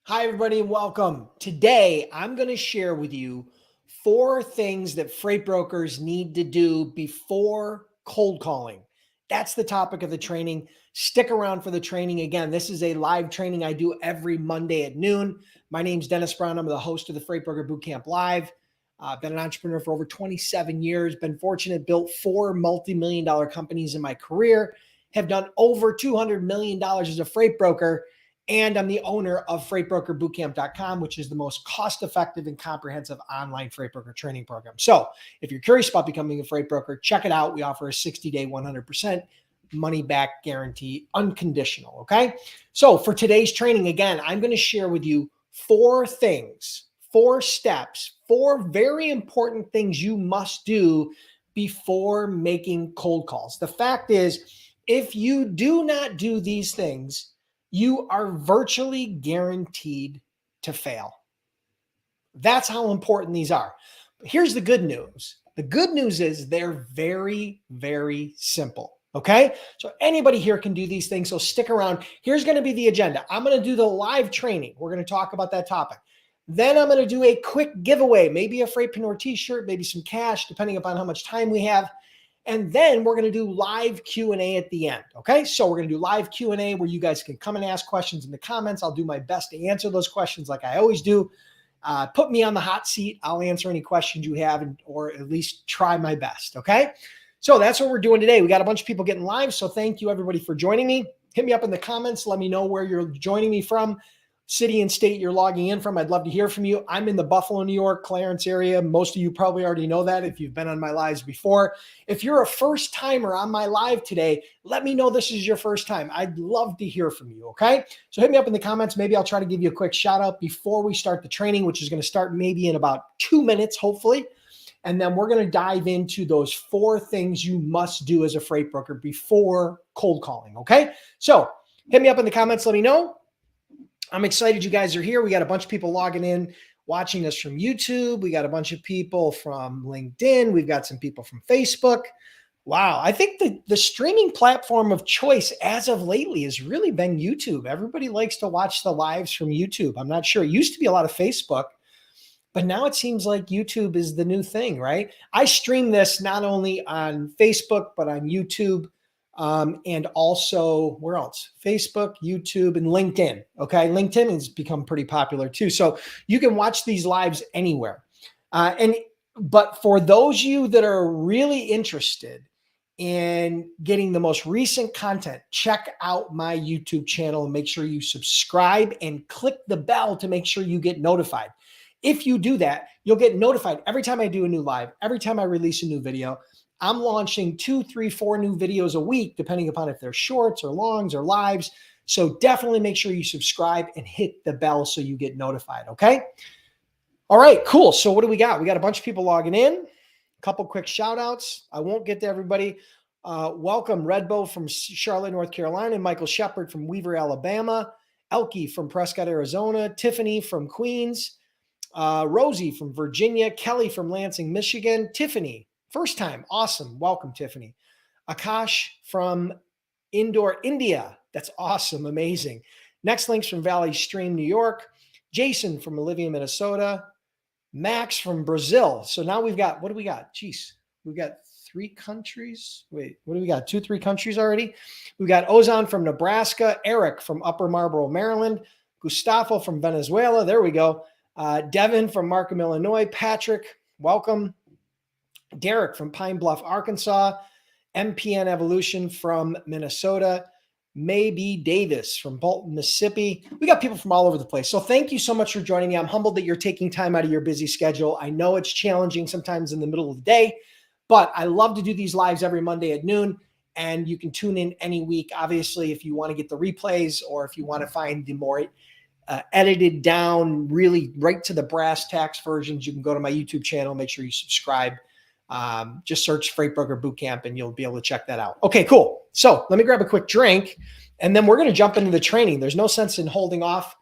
Hi, everybody, and welcome. Today, I'm going to share with you 4 things that freight brokers need to do before cold calling. That's the topic of the training. Stick around for the training. Again, this is a live training I do every Monday at noon. My name's Dennis Brown. I'm the host of the Freight Broker Bootcamp Live. I've been an entrepreneur for over 27 years, been fortunate, built 4 multi-million-dollar companies in my career, have done over $200 million as a freight broker. And I'm the owner of freightbrokerbootcamp.com, which is the most cost-effective and comprehensive online freight broker training program. So if you're curious about becoming a freight broker, check it out. We offer a 60-day, 100% money-back guarantee, unconditional, okay? So for today's training, again, I'm going to share with you 4 things, 4 steps, 4 very important things you must do before making cold calls. The fact is, if you do not do these things, you are virtually guaranteed to fail. That's how important these are. But here's the good news. The good news is they're very, very simple. Okay. So anybody here can do these things. So stick around. Here's going to be the agenda. I'm going to do the live training. We're going to talk about that topic. Then I'm going to do a quick giveaway, maybe a Freightpreneur t-shirt, maybe some cash, depending upon how much time we have. And then we're going to do live Q&A at the end. Okay. So we're going to do live Q&A where you guys can come and ask questions in the comments. I'll do my best to answer those questions like I always do. Put me on the hot seat. I'll answer any questions you have or at least try my best. Okay. So that's what we're doing today. We got a bunch of people getting live. So thank you everybody for joining me. Hit me up in the comments. Let me know where you're joining me from. City and state you're logging in from. I'd love to hear from you. I'm in the Buffalo, New York, Clarence area. Most of you probably already know that if you've been on my lives before. If you're a first timer on my live today, let me know this is your first time. I'd love to hear from you, okay? So hit me up in the comments. Maybe I'll try to give you a quick shout out before we start the training, which is going to start maybe in about 2 minutes, hopefully. And then we're going to dive into those 4 things you must do as a freight broker before cold calling, okay? So hit me up in the comments. Let me know. I'm excited you guys are here. We got a bunch of people logging in, watching us from YouTube. We got a bunch of people from LinkedIn. We've got some people from Facebook. Wow. I think the streaming platform of choice as of lately has really been YouTube. Everybody likes to watch the lives from YouTube. I'm not sure. It used to be a lot of Facebook, but now it seems like YouTube is the new thing, right? I stream this not only on Facebook, but on YouTube. And also where else? Facebook, YouTube, and LinkedIn. Okay. LinkedIn has become pretty popular too. So you can watch these lives anywhere. But for those of you that are really interested in getting the most recent content, check out my YouTube channel and make sure you subscribe and click the bell to make sure you get notified. If you do that, you'll get notified every time I do a new live, every time I release a new video. I'm launching 2, 3, 4 new videos a week, depending upon if they're shorts or longs or lives. So definitely make sure you subscribe and hit the bell so you get notified. Okay. All right, cool. So what do we got? We got a bunch of people logging in, a couple quick shout outs. I won't get to everybody. Welcome Redbow from Charlotte, North Carolina, Michael Shepard from Weaver, Alabama, Elke from Prescott, Arizona, Tiffany from Queens, Rosie from Virginia, Kelly from Lansing, Michigan, Tiffany. First time. Awesome. Welcome, Tiffany. Akash from Indore, India. That's awesome. Amazing. Next link's from Valley Stream, New York. Jason from Olivia, Minnesota. Max from Brazil. So now we've got, what do we got? Jeez, we've got 3 countries. Wait, what do we got? 2, 3 countries already. We've got Ozan from Nebraska. Eric from Upper Marlboro, Maryland. Gustavo from Venezuela. There we go. Devin from Markham, Illinois. Patrick, welcome. Derek from Pine Bluff, Arkansas, MPN Evolution from Minnesota, Maybe Davis from Bolton, Mississippi. We got people from all over the place. So thank you so much for joining me. I'm humbled that you're taking time out of your busy schedule. I know it's challenging sometimes in the middle of the day, but I love to do these lives every Monday at noon, and you can tune in any week. Obviously, if you want to get the replays or if you want to find the more edited down, really right to the brass tacks versions, you can go to my YouTube channel. Make sure you subscribe. Just search Freight Broker Bootcamp and you'll be able to check that out. Okay, cool. So let me grab a quick drink and then we're going to jump into the training. There's no sense in holding off.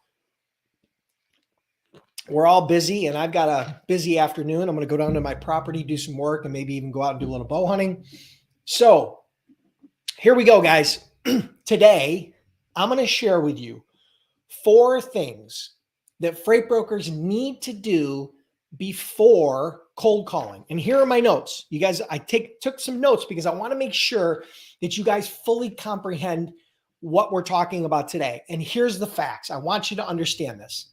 We're all busy and I've got a busy afternoon. I'm going to go down to my property, do some work, and maybe even go out and do a little bow hunting. So here we go, guys. Today, I'm going to share with you 4 things that freight brokers need to do before cold calling. And here are my notes. You guys, I took some notes because I want to make sure that you guys fully comprehend what we're talking about today. And here's the facts. I want you to understand this.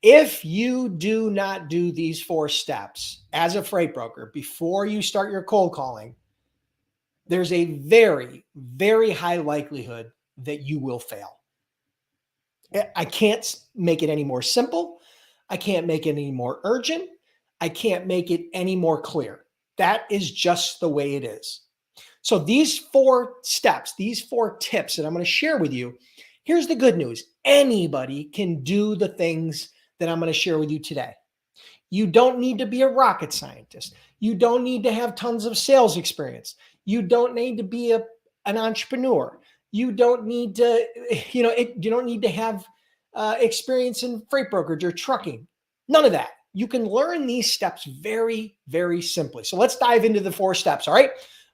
If you do not do these 4 steps as a freight broker before you start your cold calling, there's a very, very high likelihood that you will fail. I can't make it any more simple. I can't make it any more urgent. I can't make it any more clear. That is just the way it is. So these 4 steps, these 4 tips that I'm going to share with you, here's the good news. Anybody can do the things that I'm going to share with you today. You don't need to be a rocket scientist. You don't need to have tons of sales experience. You don't need to be an entrepreneur. You don't need to, you don't need to have experience in freight brokerage or trucking. None of that. You can learn these steps very, very simply. So let's dive into the 4 steps. All right.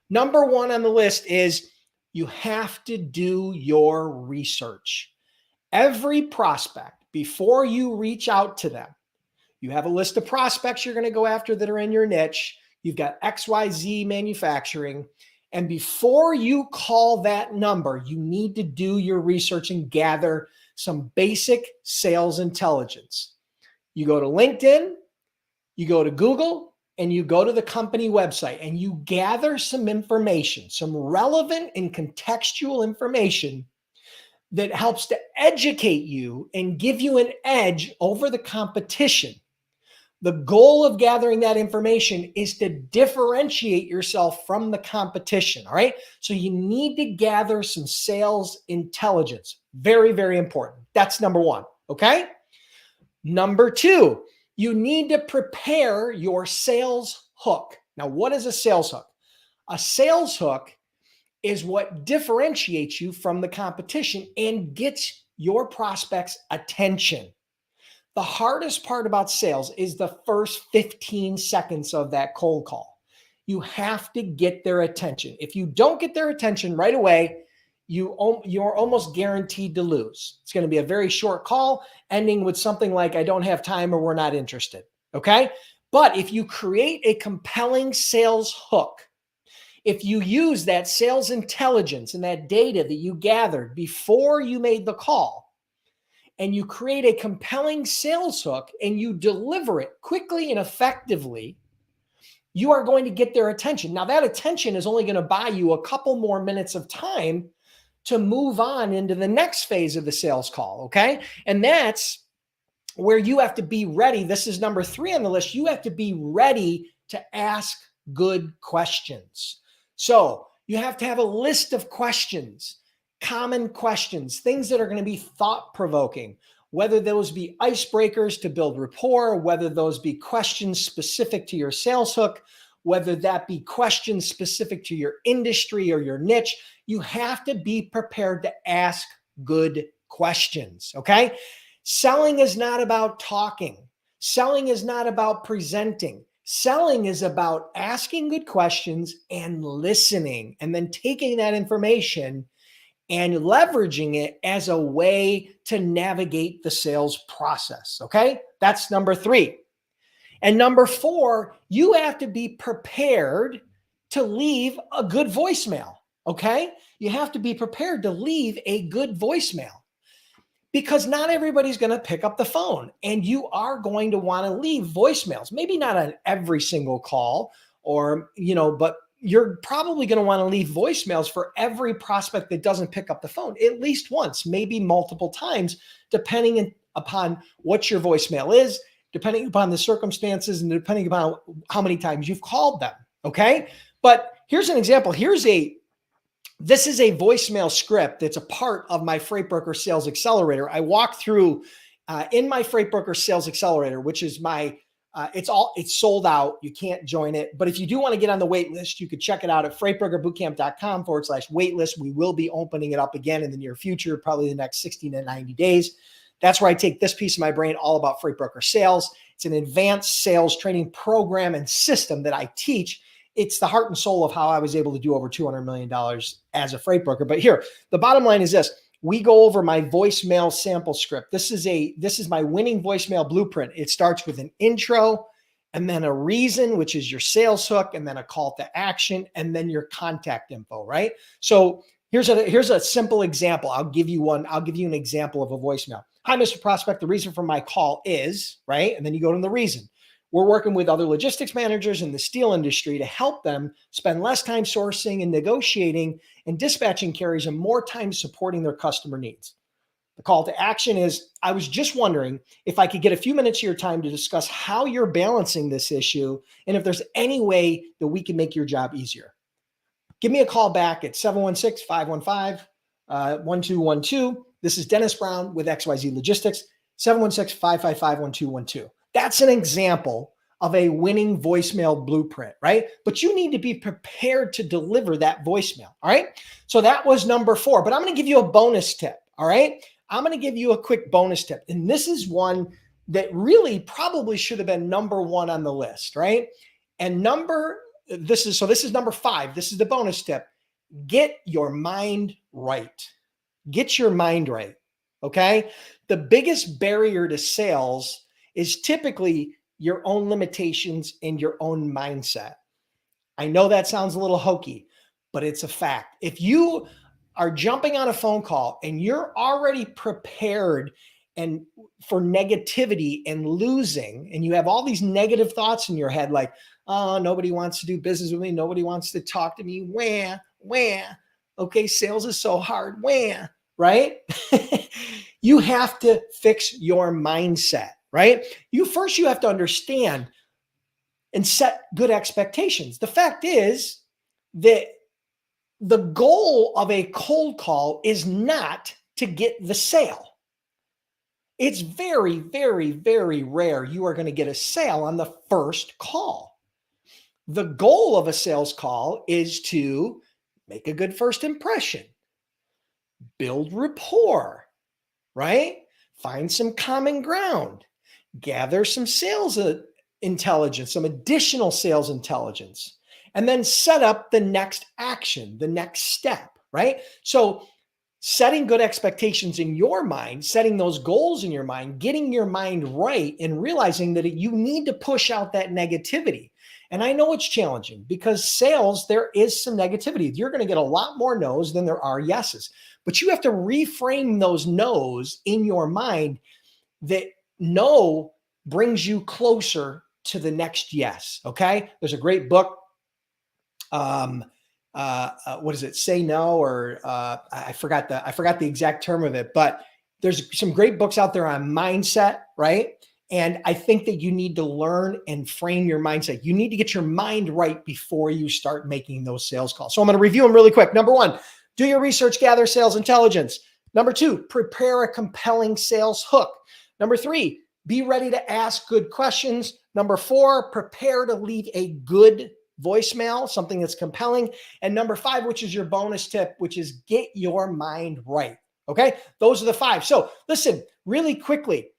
Number 1 on the list is you have to do your research. Every prospect, before you reach out to them, you have a list of prospects you're going to go after that are in your niche. You've got XYZ manufacturing. And before you call that number, you need to do your research and gather some basic sales intelligence. You go to LinkedIn, you go to Google, and you go to the company website and you gather some information, some relevant and contextual information that helps to educate you and give you an edge over the competition. The goal of gathering that information is to differentiate yourself from the competition. All right. So you need to gather some sales intelligence. Very, very important. That's number 1. Okay. Number 2, you need to prepare your sales hook. Now, what is a sales hook? A sales hook is what differentiates you from the competition and gets your prospects' attention. The hardest part about sales is the first 15 seconds of that cold call. You have to get their attention. If you don't get their attention right away, you're almost guaranteed to lose. It's going to be a very short call ending with something like, I don't have time or we're not interested. Okay. But if you create a compelling sales hook, if you use that sales intelligence and that data that you gathered before you made the call, and you create a compelling sales hook and you deliver it quickly and effectively, you are going to get their attention. Now, that attention is only going to buy you a couple more minutes of time to move on into the next phase of the sales call. Okay. And that's where you have to be ready. This is number 3 on the list. You have to be ready to ask good questions. So you have to have a list of questions, common questions, things that are going to be thought-provoking, whether those be icebreakers to build rapport, whether those be questions specific to your sales hook, whether that be questions specific to your industry or your niche. You have to be prepared to ask good questions, okay? Selling is not about talking. Selling is not about presenting. Selling is about asking good questions and listening, and then taking that information and leveraging it as a way to navigate the sales process. Okay. That's number 3. And number 4, you have to be prepared to leave a good voicemail. Okay. You have to be prepared to leave a good voicemail because not everybody's going to pick up the phone, and you are going to want to leave voicemails, maybe not on every single call but you're probably going to want to leave voicemails for every prospect that doesn't pick up the phone at least once, maybe multiple times, depending upon what your voicemail is, depending upon the circumstances, and depending upon how many times you've called them. Okay. But here's an example. This is a voicemail script that's a part of my Freight Broker Sales Accelerator. I walk through in my Freight Broker Sales Accelerator, which is it's sold out. You can't join it. But if you do want to get on the wait list, you could check it out at freightbrokerbootcamp.com/waitlist. We will be opening it up again in the near future, probably the next 60 to 90 days. That's where I take this piece of my brain all about freight broker sales. It's an advanced sales training program and system that I teach. It's the heart and soul of how I was able to do over $200 million as a freight broker. But here, the bottom line is this. we go over my voicemail sample script. This is my winning voicemail blueprint. It starts with an intro and then a reason, which is your sales hook, and then a call to action, and then your contact info, right? So here's a simple example. I'll give you an example of a voicemail. Hi, Mr. Prospect. The reason for my call is, right? And then you go to the reason. We're working with other logistics managers in the steel industry to help them spend less time sourcing and negotiating and dispatching carriers and more time supporting their customer needs. The call to action is, I was just wondering if I could get a few minutes of your time to discuss how you're balancing this issue and if there's any way that we can make your job easier. Give me a call back at 716-515-1212. This is Dennis Brown with XYZ Logistics, 716-555-1212. That's an example of a winning voicemail blueprint, right? But you need to be prepared to deliver that voicemail, all right? So that was number 4, but I'm going to give you a bonus tip, all right? I'm going to give you a quick bonus tip. And this is one that really probably should have been number 1 on the list, right? And this is number 5. This is the bonus tip. Get your mind right. Get your mind right, okay? The biggest barrier to sales is typically your own limitations and your own mindset. I know that sounds a little hokey, but it's a fact. If you are jumping on a phone call and you're already prepared and for negativity and losing, and you have all these negative thoughts in your head, like, oh, nobody wants to do business with me. Nobody wants to talk to me. Wah. Okay, sales is so hard. Wah, right? You have to fix your mindset, right? You have to understand and set good expectations. The fact is that the goal of a cold call is not to get the sale. It's very, very, very rare you are going to get a sale on the first call. The goal of a sales call is to make a good first impression, build rapport, right? Find some common ground, gather some sales intelligence, some additional sales intelligence, and then set up the next action, the next step, right? So setting good expectations in your mind, setting those goals in your mind, getting your mind right, and realizing that you need to push out that negativity. And I know it's challenging because sales, there is some negativity. You're going to get a lot more no's than there are yeses, but you have to reframe those no's in your mind. That no brings you closer to the next yes. Okay. There's a great book. What is it? Say no, or I forgot the exact term of it, but there's some great books out there on mindset, right? And I think that you need to learn and frame your mindset. You need to get your mind right before you start making those sales calls. So I'm going to review them really quick. Number 1, do your research, gather sales intelligence. Number 2, prepare a compelling sales hook. Number 3, be ready to ask good questions. Number 4, prepare to leave a good voicemail, something that's compelling. And number 5, which is your bonus tip, which is get your mind right. Okay. Those are the 5. So listen, really quickly.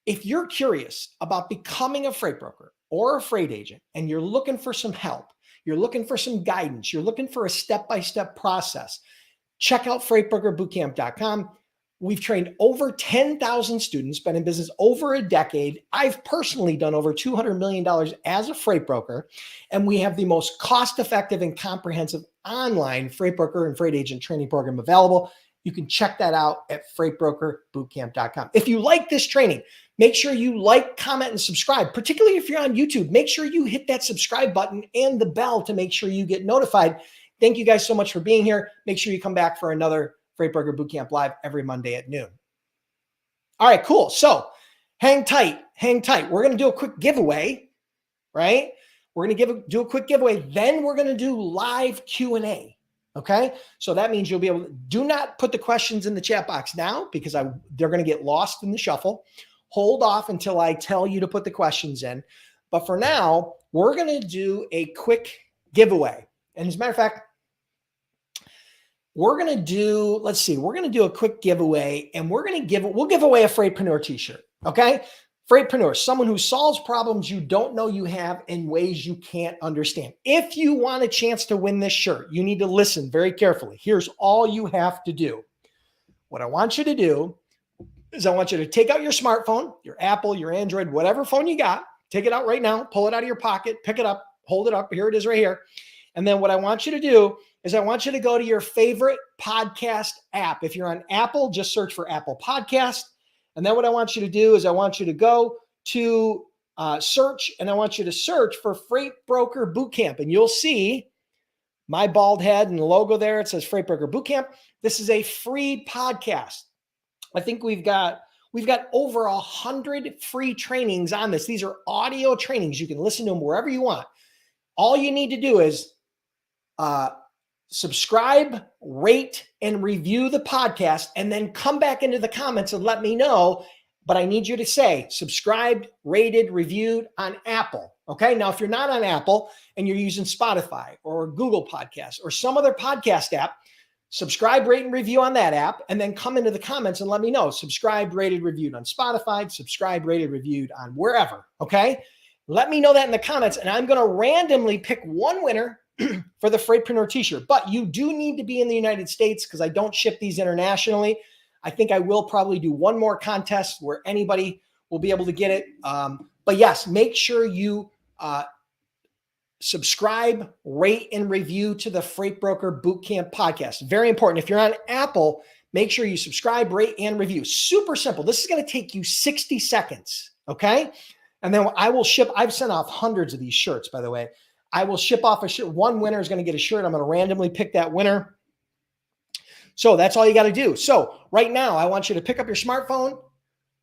If you're curious about becoming a freight broker or a freight agent, and you're looking for some help, you're looking for some guidance, you're looking for a step-by-step process, check out freightbrokerbootcamp.com. We've trained over 10,000 students, been in business over a decade. I've personally done over $200 million as a freight broker, and we have the most cost-effective and comprehensive online freight broker and freight agent training program available. You can check that out at freightbrokerbootcamp.com. If you like this training, make sure you like, comment, and subscribe. Particularly if you're on YouTube, make sure you hit that subscribe button and the bell to make sure you get notified. Thank you guys so much for being here. Make sure you come back for another Freight Broker Bootcamp Live every Monday at noon. All right, cool. So hang tight. We're going to do a quick giveaway, right? We're going to do a quick giveaway. Then we're going to do live Q&A. Okay. So that means you'll be able to, do not put the questions in the chat box now because they're going to get lost in the shuffle. Hold off until I tell you to put the questions in. But for now, we're going to do a quick giveaway. And as a matter of fact, we're going to do a quick giveaway, and we'll give away a Freightpreneur t-shirt. Okay. Freightpreneur, someone who solves problems you don't know you have in ways you can't understand. If you want a chance to win this shirt, you need to listen very carefully. Here's all you have to do. what I want you to do is I want you to take out your smartphone, your Apple, your Android, whatever phone you got, take it out right now, pull it out of your pocket, pick it up, hold it up. Here it is right here. And then what I want you to do is I want you to go to your favorite podcast app. If you're on Apple, just search for Apple Podcast. And then what I want you to do is I want you to go to search, and I want you to search for Freight Broker Bootcamp. And you'll see my bald head and the logo there. It says Freight Broker Bootcamp. This is a free podcast. I think we've got over 100 free trainings on this. These are audio trainings. You can listen to them wherever you want. All you need to do is subscribe, rate, and review the podcast, and then come back into the comments and let me know. But I need you to say subscribed, rated, reviewed on Apple. Okay. Now, if you're not on Apple and you're using Spotify or Google Podcasts or some other podcast app, subscribe, rate, and review on that app, and then come into the comments and let me know. Subscribed, rated, reviewed on Spotify, subscribed, rated, reviewed on wherever. Okay. Let me know that in the comments, and I'm going to randomly pick one winner for the Freightpreneur t-shirt. But you do need to be in the United States because I don't ship these internationally. I think I will probably do one more contest where anybody will be able to get it. But yes, make sure you subscribe, rate, and review to the Freight Broker Bootcamp podcast. Very important. If you're on Apple, make sure you subscribe, rate, and review. Super simple. This is going to take you 60 seconds. Okay. And then I will ship. I've sent off hundreds of these shirts, by the way. I will ship off a shirt. One winner is going to get a shirt. I'm going to randomly pick that winner. So that's all you got to do. So right now, I want you to pick up your smartphone,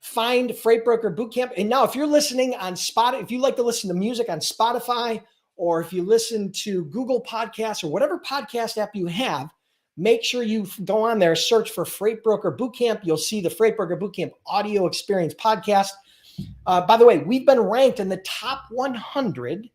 find Freight Broker Bootcamp. And now if you're listening on Spotify, if you like to listen to music on Spotify, or if you listen to Google Podcasts or whatever podcast app you have, make sure you go on there, search for Freight Broker Bootcamp. You'll see the Freight Broker Bootcamp audio experience podcast. By the way, we've been ranked in the top 100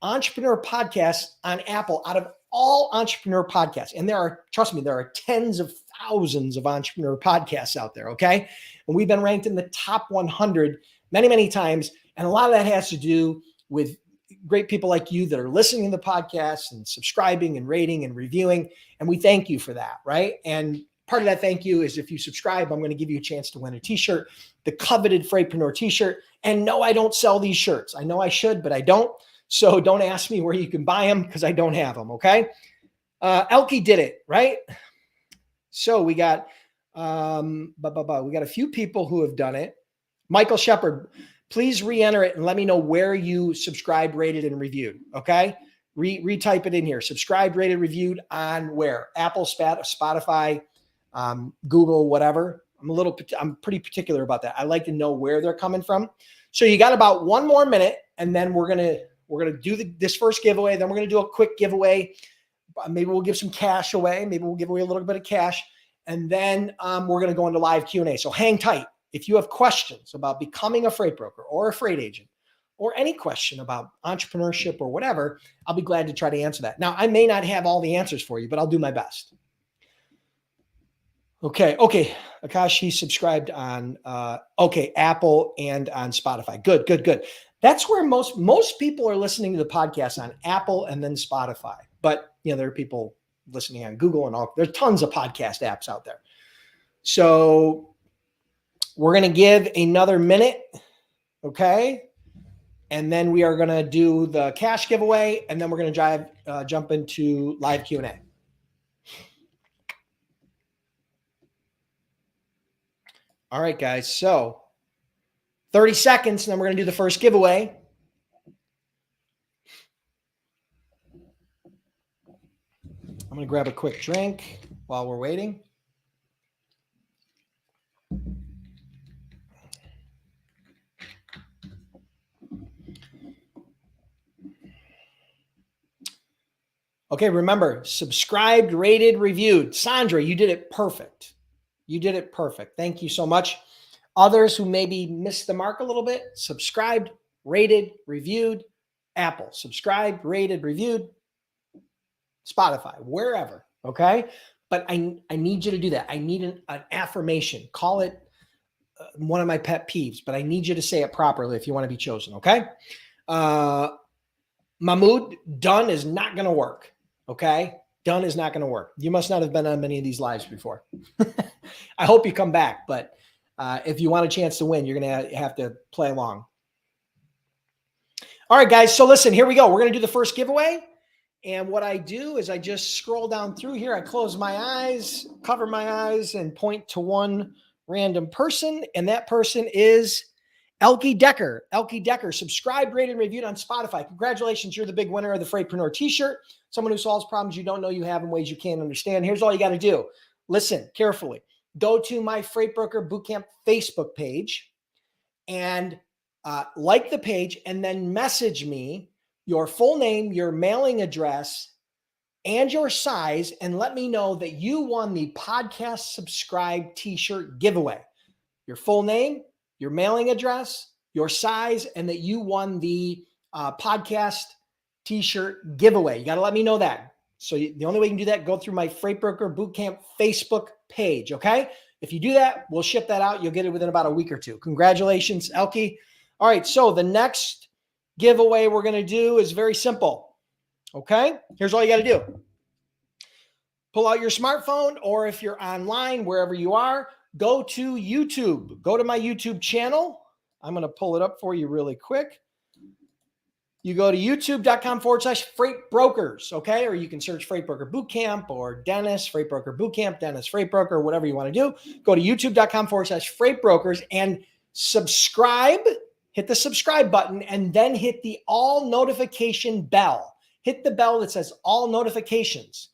entrepreneur podcasts on Apple out of all entrepreneur podcasts. And there are, trust me, there are tens of thousands of entrepreneur podcasts out there. Okay. And we've been ranked in the top 100 many, many times. And a lot of that has to do with great people like you that are listening to the podcast and subscribing and rating and reviewing. And we thank you for that. Right. And part of that thank you is if you subscribe, I'm going to give you a chance to win a t-shirt, the coveted Freightpreneur t-shirt. And no, I don't sell these shirts. I know I should, but I don't. So don't ask me where you can buy them because I don't have them. Okay. Elke did it, right? So we got, we got a few people who have done it. Michael Shepard, please re-enter it and let me know where you subscribed, rated, and reviewed. Okay. Retype it in here. Subscribed, rated, reviewed on where? Apple, Spotify, Google, whatever. I'm pretty particular about that. I like to know where they're coming from. So you got about one more minute, and then we're gonna do this first giveaway. Then we're gonna do a quick giveaway. Maybe we'll give some cash away. Maybe we'll give away a little bit of cash, and then we're gonna go into live Q&A. So hang tight. If you have questions about becoming a freight broker or a freight agent, or any question about entrepreneurship or whatever, I'll be glad to try to answer that. Now, I may not have all the answers for you, but I'll do my best. Okay. Akash, he subscribed on, Apple and on Spotify. Good. That's where most people are listening to the podcast on Apple and then Spotify. But, there are people listening on Google and all. There's tons of podcast apps out there. So we're going to give another minute. Okay. And then we are going to do the cash giveaway, and then we're going to jump into live Q&A. All right, guys. So 30 seconds, and then we're going to do the first giveaway. I'm going to grab a quick drink while we're waiting. Okay, remember, subscribed, rated, reviewed. Sandra, you did it perfect. Thank you so much. Others who maybe missed the mark a little bit, subscribed, rated, reviewed. Apple, subscribed, rated, reviewed. Spotify, wherever, okay? But I need you to do that. I need an affirmation. Call it one of my pet peeves, but I need you to say it properly if you want to be chosen, okay? Mahmoud, done is not going to work. Okay. Done is not going to work. You must not have been on many of these lives before. I hope you come back, but if you want a chance to win, you're going to have to play along. All right, guys. So listen, here we go. We're going to do the first giveaway. And what I do is I just scroll down through here. I close my eyes, cover my eyes, and point to one random person. And that person is Elkie Decker. Elkie Decker, subscribed, rated, and reviewed on Spotify. Congratulations. You're the big winner of the Freightpreneur t-shirt. Someone who solves problems you don't know you have in ways you can't understand. Here's all you got to do. Listen carefully. Go to my Freight Broker Bootcamp Facebook page and like the page, and then message me your full name, your mailing address, and your size, and let me know that you won the podcast subscribe t-shirt giveaway. Your full name, your mailing address, your size, and that you won the podcast t-shirt giveaway. You got to let me know that. So the only way you can do that, go through my Freight Broker Bootcamp Facebook page, okay? If you do that, we'll ship that out. You'll get it within about a week or two. Congratulations, Elkie. All right, so the next giveaway we're going to do is very simple, okay? Here's all you got to do. Pull out your smartphone, or if you're online, wherever you are, go to YouTube. Go to my YouTube channel. I'm going to pull it up for you really quick. You go to youtube.com/Freight Brokers, okay? Or you can search Freight Broker Bootcamp or Dennis, Freight Broker Bootcamp, Dennis Freight Broker, whatever you want to do. Go to youtube.com/Freight Brokers and subscribe. Hit the subscribe button and then hit the all notification bell. Hit the bell that says all notifications.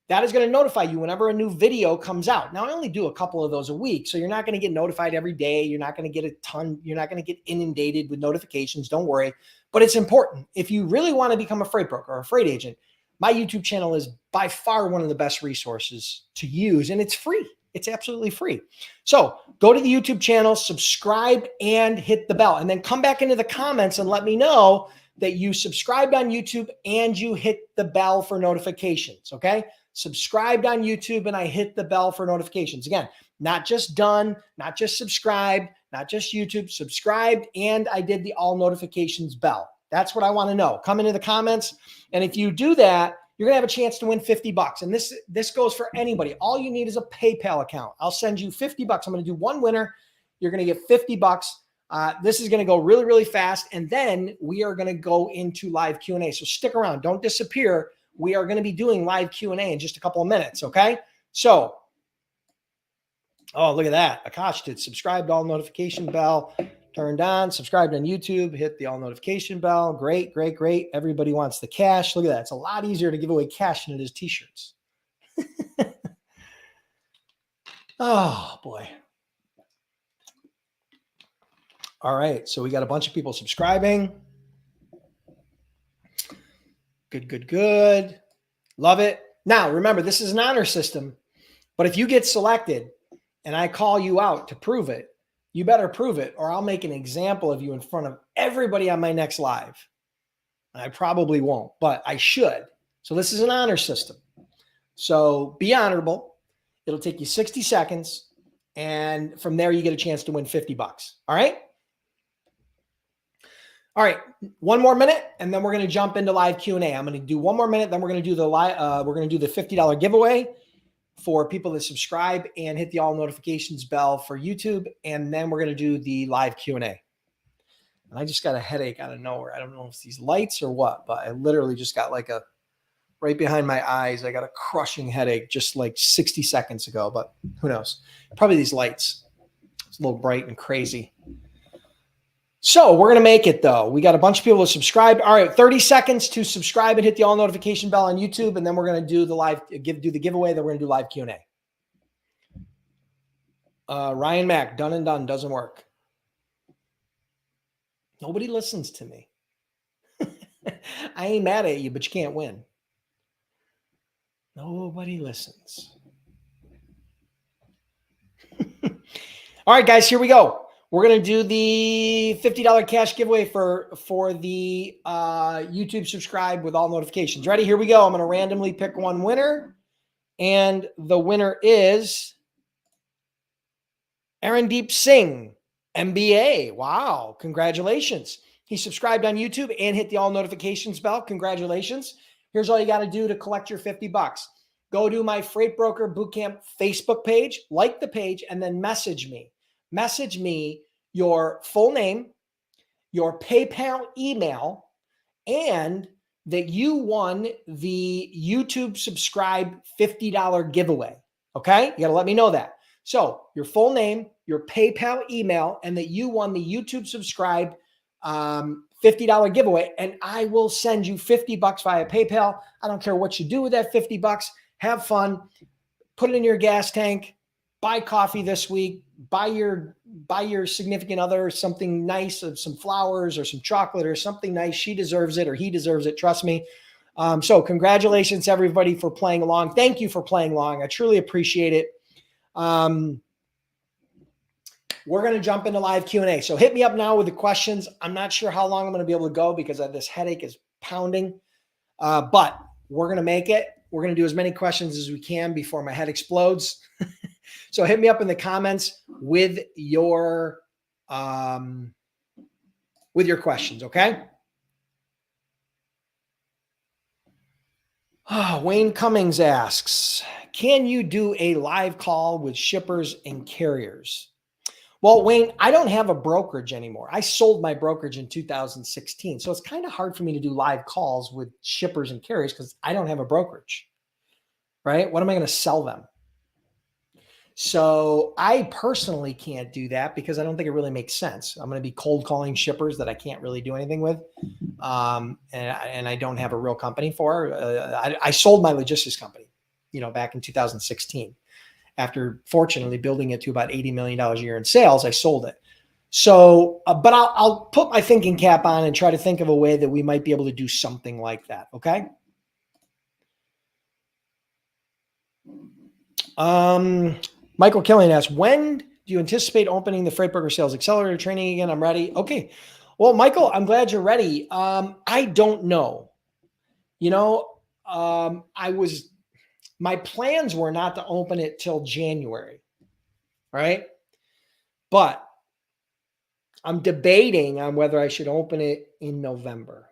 That is going to notify you whenever a new video comes out. Now, I only do a couple of those a week, so you're not going to get notified every day. You're not going to get a ton. You're not going to get inundated with notifications. Don't worry. But it's important. If you really want to become a freight broker or a freight agent, my YouTube channel is by far one of the best resources to use, and it's free. It's absolutely free. So go to the YouTube channel, subscribe, and hit the bell. And then come back into the comments and let me know that you subscribed on YouTube and you hit the bell for notifications, okay? Subscribed on YouTube and I hit the bell for notifications. Again, not just done, not just subscribed, not just YouTube, subscribed, and I did the all notifications bell. That's what I want to know. Come into the comments. And if you do that, you're going to have a chance to win $50. And this goes for anybody. All you need is a PayPal account. I'll send you $50. I'm going to do one winner. You're going to get $50. This is going to go really, really fast. And then we are going to go into live Q&A. So stick around. Don't disappear. We are going to be doing live Q&A in just a couple of minutes. Okay. So, oh, look at that. Akash did subscribe to all notification bell. Turned on, subscribed on YouTube, hit the all notification bell. Great, great, great. Everybody wants the cash. Look at that. It's a lot easier to give away cash than it is t-shirts. Oh, boy. All right. So we got a bunch of people subscribing. Good, good, good. Love it. Now, remember, this is an honor system, but if you get selected and I call you out to prove it, you better prove it, or I'll make an example of you in front of everybody on my next live. I probably won't, but I should. So this is an honor system. So be honorable. It'll take you 60 seconds. And from there, you get a chance to win $50. All right. All right. One more minute, and then we're going to jump into live Q&A. I'm going to do one more minute. Then we're going to do the live. We're going to do the $50 giveaway for people that subscribe and hit the all notifications bell for YouTube. And then we're going to do the live Q&A. And I just got a headache out of nowhere. I don't know if it's these lights or what, but I literally just got like a, right behind my eyes, I got a crushing headache just like 60 seconds ago, but who knows? Probably these lights. It's a little bright and crazy. So we're going to make it though. We got a bunch of people to subscribe. All right, 30 seconds to subscribe and hit the all notification bell on YouTube. And then we're going to do the live, do the giveaway. Then we're going to do live Q&A. Ryan Mack, done and done, doesn't work. Nobody listens to me. I ain't mad at you, but you can't win. Nobody listens. All right, guys, here we go. We're going to do the $50 cash giveaway for the YouTube subscribe with all notifications. Ready? Here we go. I'm going to randomly pick one winner. And the winner is Arandeep Singh, MBA. Wow. Congratulations. He subscribed on YouTube and hit the all notifications bell. Congratulations. Here's all you got to do to collect your $50. go to my Freight Broker Bootcamp Facebook page, like the page, and then message me. Message me your full name, your PayPal email, and that you won the YouTube subscribe $50 giveaway. Okay? You got to let me know that. So your full name, your PayPal email, and that you won the YouTube subscribe $50 giveaway. And I will send you $50 via PayPal. I don't care what you do with that $50. Have fun. Put it in your gas tank. Buy coffee this week. Buy your significant other something nice, some flowers or some chocolate or something nice. She deserves it or he deserves it. Trust me. So congratulations, everybody, for playing along. Thank you for playing along. I truly appreciate it. We're going to jump into live Q&A. So hit me up now with the questions. I'm not sure how long I'm going to be able to go because this headache is pounding. But we're going to make it. We're going to do as many questions as we can before my head explodes. So hit me up in the comments with your questions, okay? Wayne Cummings asks, can you do a live call with shippers and carriers? Well, Wayne, I don't have a brokerage anymore. I sold my brokerage in 2016. So it's kind of hard for me to do live calls with shippers and carriers because I don't have a brokerage, right? What am I going to sell them? So I personally can't do that because I don't think it really makes sense. I'm going to be cold calling shippers that I can't really do anything with. And I don't have a real company for. I sold my logistics company, back in 2016. After fortunately building it to about $80 million a year in sales, I sold it. So, but I'll put my thinking cap on and try to think of a way that we might be able to do something like that. Okay. Michael Killian asks, when do you anticipate opening the Freight Broker Sales Accelerator training again? I'm ready. Okay. Well, Michael, I'm glad you're ready. I don't know. My plans were not to open it till January, right? But I'm debating on whether I should open it in November.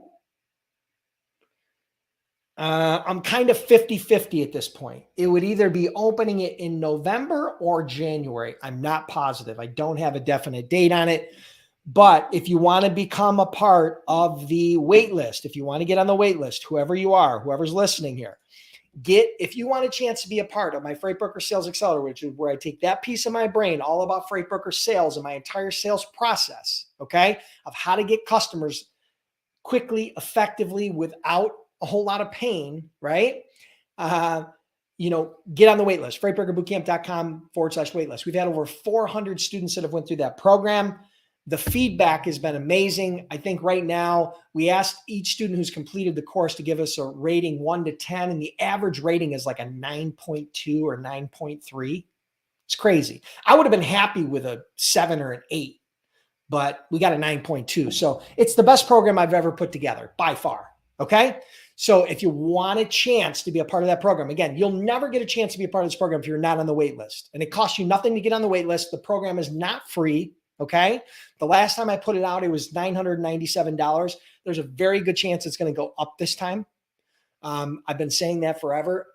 I'm kind of 50-50 at this point. It would either be opening it in November or January. I'm not positive. I don't have a definite date on it. But if you want to become a part of the wait list, if you want to get on the wait list, whoever you are, whoever's listening here, if you want a chance to be a part of my Freight Broker Sales Accelerator, which is where I take that piece of my brain, all about freight broker sales and my entire sales process, okay, of how to get customers quickly, effectively, without a whole lot of pain, right? Get on the wait list, freightbrokerbootcamp.com/wait list. We've had over 400 students that have went through that program. The feedback has been amazing. I think right now we asked each student who's completed the course to give us a rating 1 to 10, and the average rating is like a 9.2 or 9.3. It's crazy. I would have been happy with a 7 or an 8, but we got a 9.2. So it's the best program I've ever put together by far. Okay. So if you want a chance to be a part of that program, again, you'll never get a chance to be a part of this program if you're not on the wait list, and it costs you nothing to get on the wait list. The program is not free. Okay. The last time I put it out, it was $997. There's a very good chance it's going to go up this time. I've been saying that forever.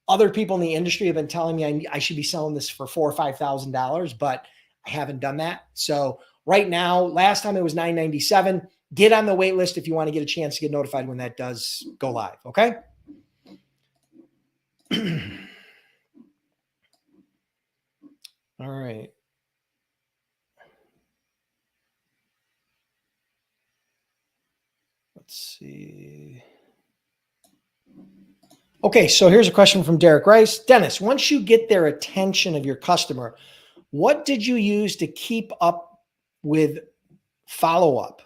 Other people in the industry have been telling me I should be selling this for $4,000 or $5,000, but I haven't done that. So right now, last time it was $997. Get on the wait list if you want to get a chance to get notified when that does go live. Okay. All right. Let's see. Okay, so here's a question from Derek Rice. Dennis, once you get their attention of your customer, what did you use to keep up with follow-up?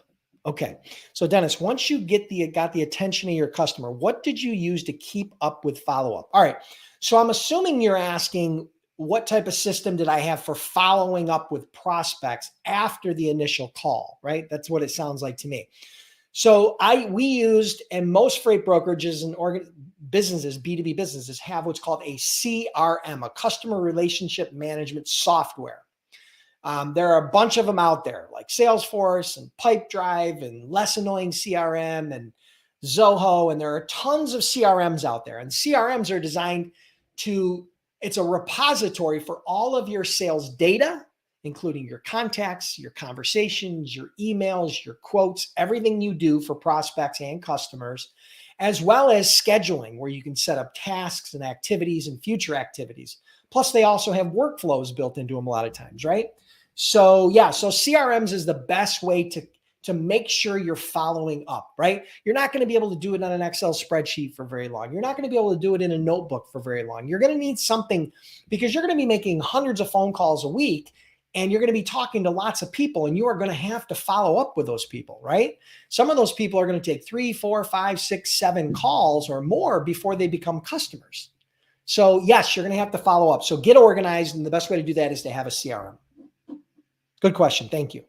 Okay, so Dennis, once you got the attention of your customer, what did you use to keep up with follow-up? All right, so I'm assuming you're asking what type of system did I have for following up with prospects after the initial call, right? That's what it sounds like to me. So we used, and most freight brokerages and businesses, B2B businesses, have what's called a CRM, a customer relationship management software. There are a bunch of them out there, like Salesforce and Pipedrive and Less Annoying CRM and Zoho, and there are tons of CRMs out there. And CRMs are designed to, it's a repository for all of your sales data, including your contacts, your conversations, your emails, your quotes, everything you do for prospects and customers, as well as scheduling, where you can set up tasks and activities and future activities. Plus, they also have workflows built into them a lot of times, right? So yeah, so CRMs is the best way to make sure you're following up, right? You're not going to be able to do it on an Excel spreadsheet for very long. You're not going to be able to do it in a notebook for very long. You're going to need something, because you're going to be making hundreds of phone calls a week, and you're going to be talking to lots of people, and you are going to have to follow up with those people, right? Some of those people are going to take 3, 4, 5, 6, 7 calls or more before they become customers. So yes, you're going to have to follow up. So get organized, and the best way to do that is to have a CRM. Good question. Thank you.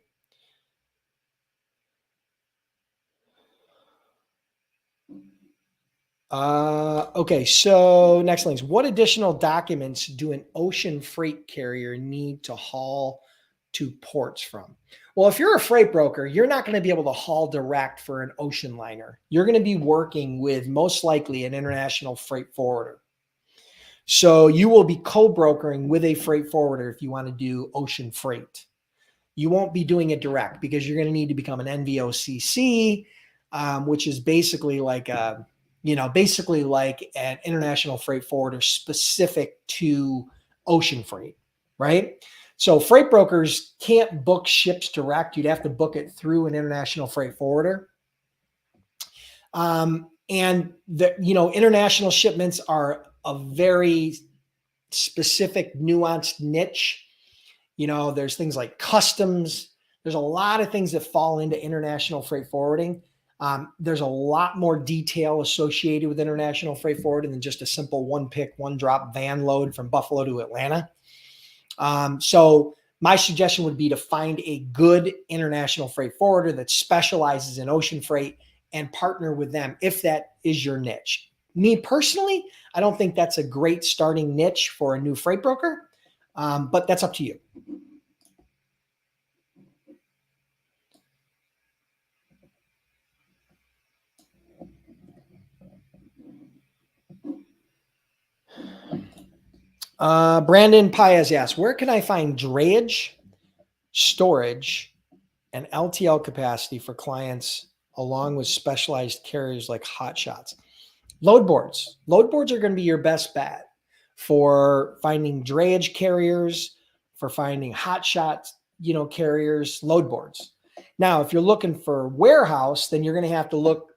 Okay, so next links. What additional documents do an ocean freight carrier need to haul to ports from? Well, if you're a freight broker, you're not going to be able to haul direct for an ocean liner. You're going to be working with most likely an international freight forwarder. So you will be co-brokering with a freight forwarder if you want to do ocean freight. You won't be doing it direct, because you're going to need to become an NVOCC, which is basically like a, basically like an international freight forwarder specific to ocean freight, right? So freight brokers can't book ships direct. You'd have to book it through an international freight forwarder. And international shipments are a very specific, nuanced niche. There's things like customs. There's a lot of things that fall into international freight forwarding. There's a lot more detail associated with international freight forwarding than just a simple one pick, one drop van load from Buffalo to Atlanta. So my suggestion would be to find a good international freight forwarder that specializes in ocean freight and partner with them if that is your niche. Me personally, I don't think that's a great starting niche for a new freight broker, but that's up to you. Brandon Paez asks, where can I find drayage, storage, and LTL capacity for clients along with specialized carriers like Hotshots? Load boards. Load boards are going to be your best bet for finding drayage carriers, for finding Hotshots, carriers, load boards. Now, if you're looking for warehouse, then you're going to have to look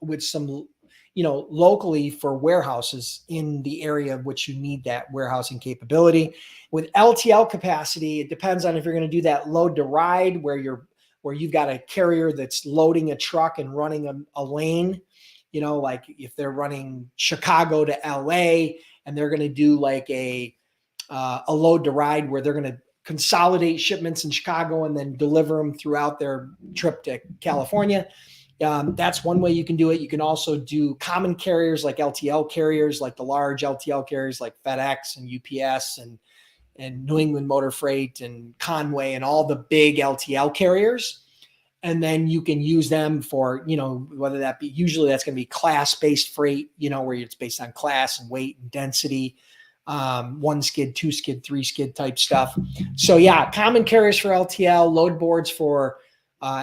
with some locally for warehouses in the area of which you need that warehousing capability. With LTL capacity, it depends on if you're going to do that load to ride where you've got a carrier that's loading a truck and running a lane, like if they're running Chicago to LA and they're going to do like a load to ride where they're going to consolidate shipments in Chicago and then deliver them throughout their trip to California. That's one way you can do it. You can also do common carriers like LTL carriers, like the large LTL carriers like FedEx and UPS and New England Motor Freight and Conway and all the big LTL carriers. And then you can use them for, whether that be, usually that's going to be class-based freight, where it's based on class and weight and density, 1 skid, 2 skid, 3 skid type stuff. So yeah, common carriers for LTL, load boards for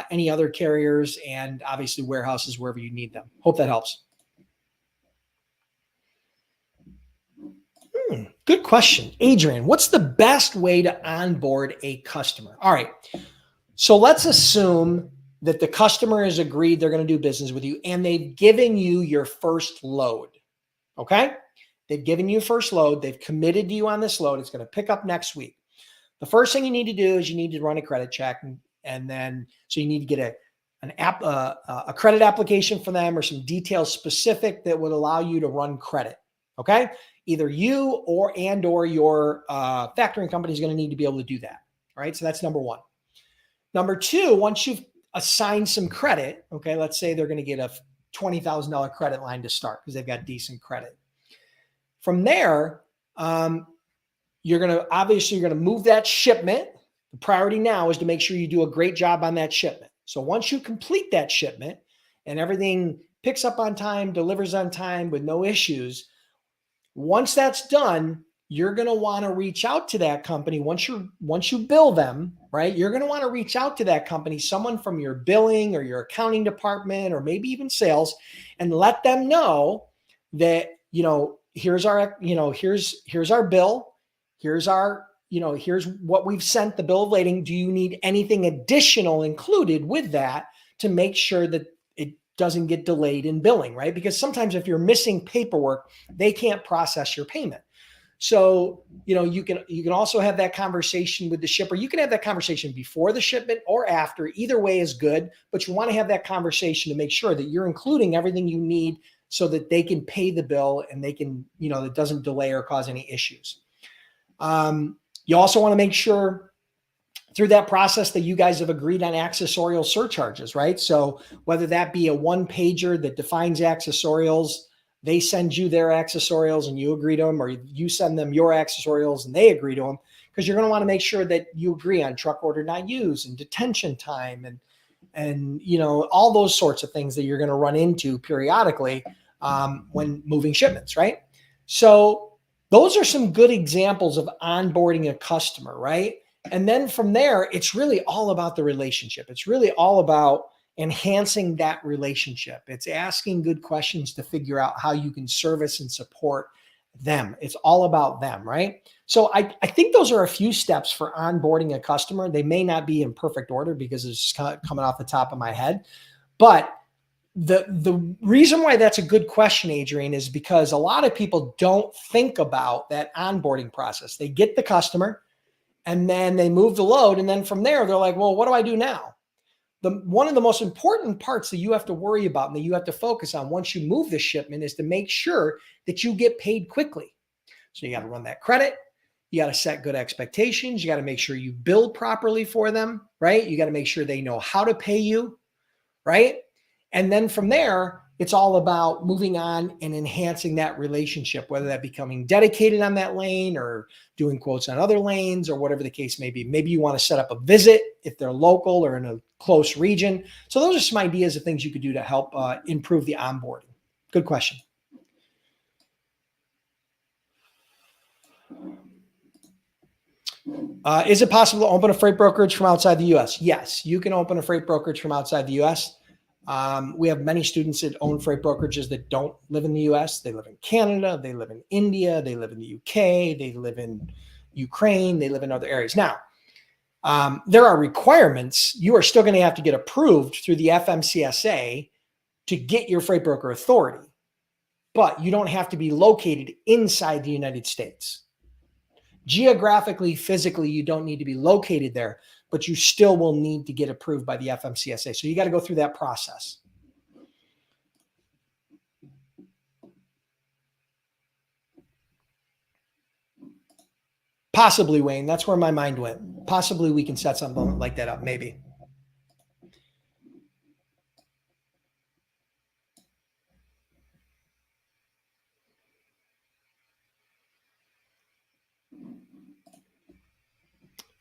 any other carriers, and obviously warehouses wherever you need them. Hope that helps. Good question. Adrian, what's the best way to onboard a customer? All right. So let's assume that the customer has agreed they're going to do business with you and they've given you your first load. Okay. They've given you first load. They've committed to you on this load. It's going to pick up next week. The first thing you need to do is you need to run a credit check. And then, so you need to get a credit application for them or some details specific that would allow you to run credit. Okay. Either you or your factoring company is going to need to be able to do that. All right. So that's number one. Number two, once you've assigned some credit, okay, let's say they're going to get a $20,000 credit line to start because they've got decent credit. From there, you're going to move that shipment. The priority now is to make sure you do a great job on that shipment. So once you complete that shipment and everything picks up on time, delivers on time with no issues. Once that's done, you're going to want to reach out to that company. Once you bill them, right? You're going to want to reach out to that company, someone from your billing or your accounting department, or maybe even sales, and let them know that, here's our bill. Here's what we've sent, the bill of lading. Do you need anything additional included with that to make sure that it doesn't get delayed in billing, right? Because sometimes if you're missing paperwork, they can't process your payment. So, you can also have that conversation with the shipper. You can have that conversation before the shipment or after. Either way is good, but you want to have that conversation to make sure that you're including everything you need so that they can pay the bill and they can, it doesn't delay or cause any issues. You also want to make sure through that process that you guys have agreed on accessorial surcharges, right? So whether that be a one pager that defines accessorials, they send you their accessorials and you agree to them, or you send them your accessorials and they agree to them, because you're going to want to make sure that you agree on truck order not used and detention time and all those sorts of things that you're going to run into periodically when moving shipments, right? So those are some good examples of onboarding a customer, right? And then from there, it's really all about the relationship. It's really all about enhancing that relationship. It's asking good questions to figure out how you can service and support them. It's all about them, right? So I think those are a few steps for onboarding a customer. They may not be in perfect order because it's just kind of coming off the top of my head. But the reason why that's a good question, Adrian, is because a lot of people don't think about that onboarding process. They get the customer and then they move the load. And then from there, they're like, well, what do I do now? One of the most important parts that you have to worry about and that you have to focus on once you move the shipment is to make sure that you get paid quickly. So you got to run that credit. You got to set good expectations. You got to make sure you bill properly for them, right? You got to make sure they know how to pay you, right? And then from there, it's all about moving on and enhancing that relationship, whether that becoming dedicated on that lane or doing quotes on other lanes or whatever the case may be. Maybe you want to set up a visit if they're local or in a close region. So those are some ideas of things you could do to help improve the onboarding. Good question. Is it possible to open a freight brokerage from outside the U.S.? Yes, you can open a freight brokerage from outside the U.S. We have many students that own freight brokerages that don't live in the U.S. They live in Canada, they live in India, they live in the U.K., they live in Ukraine, they live in other areas. Now, there are requirements. You are still going to have to get approved through the FMCSA to get your freight broker authority, but you don't have to be located inside the United States. Geographically, physically, you don't need to be located there, but you still will need to get approved by the FMCSA. So you got to go through that process. Possibly, Wayne. That's where my mind went. Possibly we can set something like that up, maybe.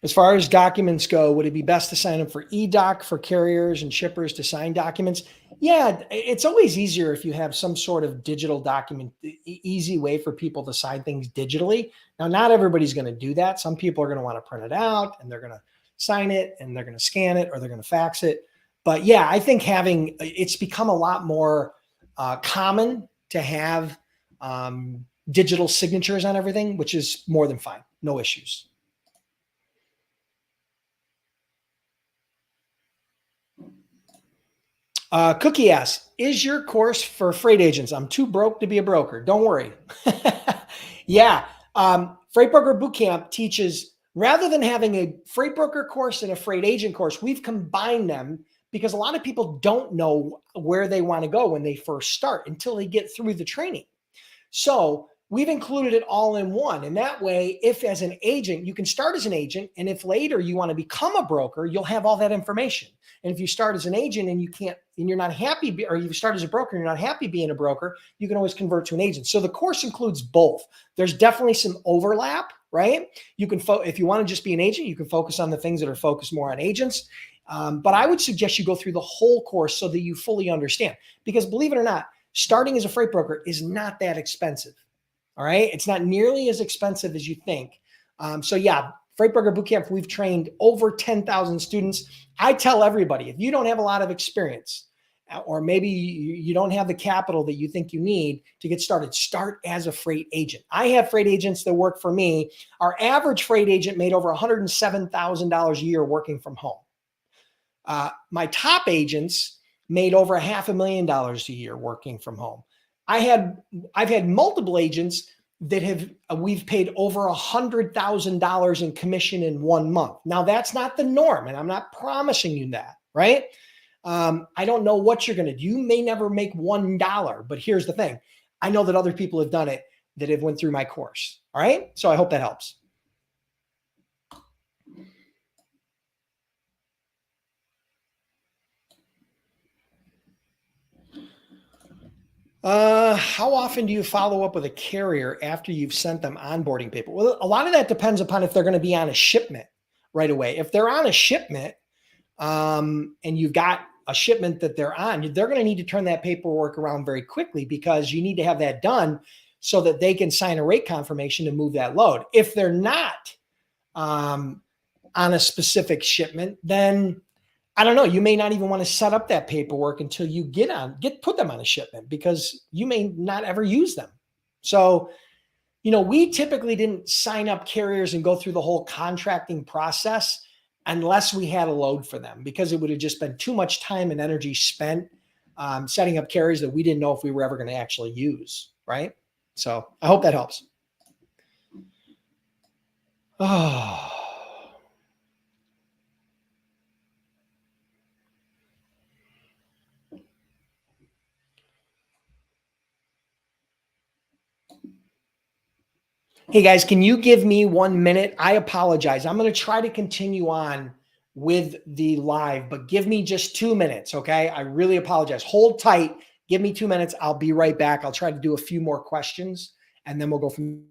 As far as documents go, would it be best to sign up for eDoc for carriers and shippers to sign documents? Yeah, it's always easier if you have some sort of digital document, easy way for people to sign things digitally. Now, not everybody's going to do that. Some people are going to want to print it out and they're going to sign it and they're going to scan it or they're going to fax it. But yeah, I think it's become a lot more common to have digital signatures on everything, which is more than fine. No issues. Cookie asks, is your course for freight agents? I'm too broke to be a broker. Don't worry. Yeah. Freight Broker Bootcamp teaches, rather than having a freight broker course and a freight agent course, we've combined them because a lot of people don't know where they want to go when they first start until they get through the training. So we've included it all in one. And that way, if as an agent, you can start as an agent. And if later you want to become a broker, you'll have all that information. And if you start as an agent and you're not happy, or you start as a broker and you're not happy being a broker, you can always convert to an agent. So the course includes both. There's definitely some overlap, right? You can, if you want to just be an agent, you can focus on the things that are focused more on agents. But I would suggest you go through the whole course so that you fully understand, because believe it or not, starting as a freight broker is not that expensive. All right. It's not nearly as expensive as you think. So yeah, Freight Broker Bootcamp, we've trained over 10,000 students. I tell everybody, if you don't have a lot of experience, or maybe you don't have the capital that you think you need to get started, start as a freight agent. I have freight agents that work for me. Our average freight agent made over $107,000 a year working from home. My top agents made over $500,000 a year working from home. I've had multiple agents that we've paid over $100,000 in commission in 1 month. Now that's not the norm, and I'm not promising you that, right? I don't know what you're going to do. You may never make $1, but here's the thing. I know that other people have done it that have went through my course. All right. So I hope that helps. How often do you follow up with a carrier after you've sent them onboarding paper? Well, a lot of that depends upon if they're going to be on a shipment right away. If they're on a shipment, and you've got a shipment that they're on, they're going to need to turn that paperwork around very quickly, because you need to have that done so that they can sign a rate confirmation to move that load. If they're not on a specific shipment, then I don't know, you may not even want to set up that paperwork until you put them on a shipment, because you may not ever use them. So, we typically didn't sign up carriers and go through the whole contracting process unless we had a load for them, because it would have just been too much time and energy spent setting up carriers that we didn't know if we were ever going to actually use, right? So I hope that helps. Oh. Hey guys, can you give me 1 minute? I apologize. I'm going to try to continue on with the live, but give me just 2 minutes. Okay. I really apologize. Hold tight. Give me 2 minutes. I'll be right back. I'll try to do a few more questions and then we'll go from.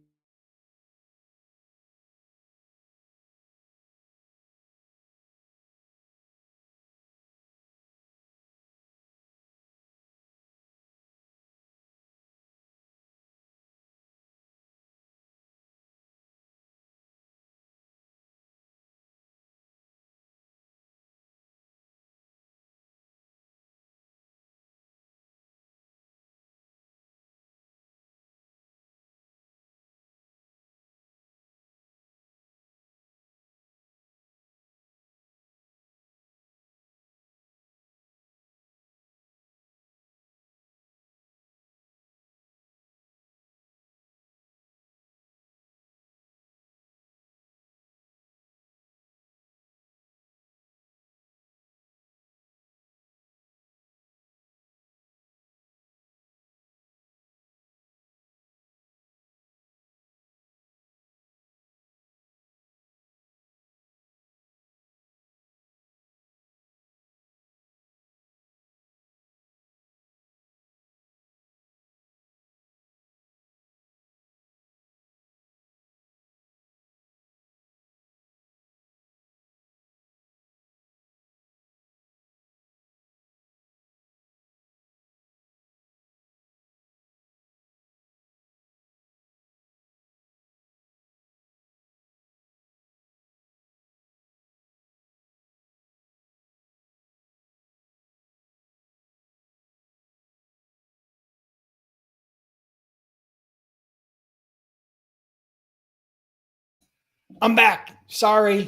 I'm back. Sorry.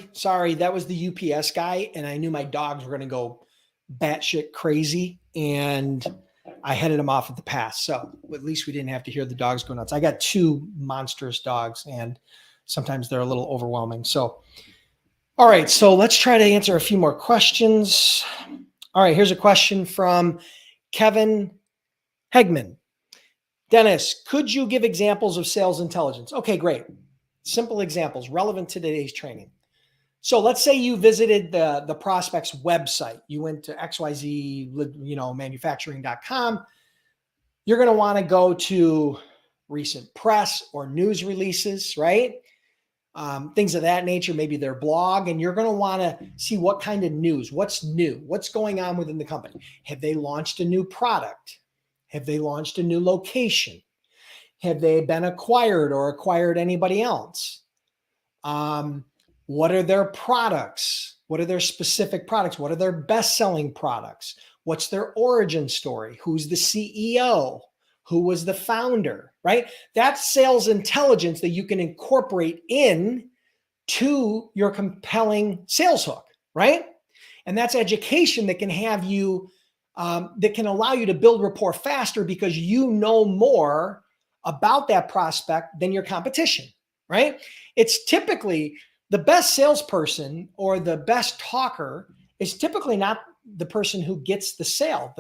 That was the UPS guy. And I knew my dogs were going to go batshit crazy. And I headed them off at the pass. So at least we didn't have to hear the dogs go nuts. I got 2 monstrous dogs and sometimes they're a little overwhelming. So, all right. So let's try to answer a few more questions. All right. Here's a question from Kevin Hegman. Dennis, could you give examples of sales intelligence? Okay, great. Simple examples relevant to today's training. So let's say you visited the prospect's website. You went to XYZ, manufacturing.com. You're going to want to go to recent press or news releases, right? things of that nature, maybe their blog, and you're going to want to see what kind of news, what's new, what's going on within the company. Have they launched a new product? Have they launched a new location? Have they been acquired or acquired anybody else? What are their products? What are their specific products? What are their best-selling products? What's their origin story? Who's the CEO? Who was the founder, right? That's sales intelligence that you can incorporate in to your compelling sales hook, right? And that's education that can have you, that can allow you to build rapport faster because you know more about that prospect than your competition, right? It's typically the best salesperson or the best talker is typically not the person who gets the sale.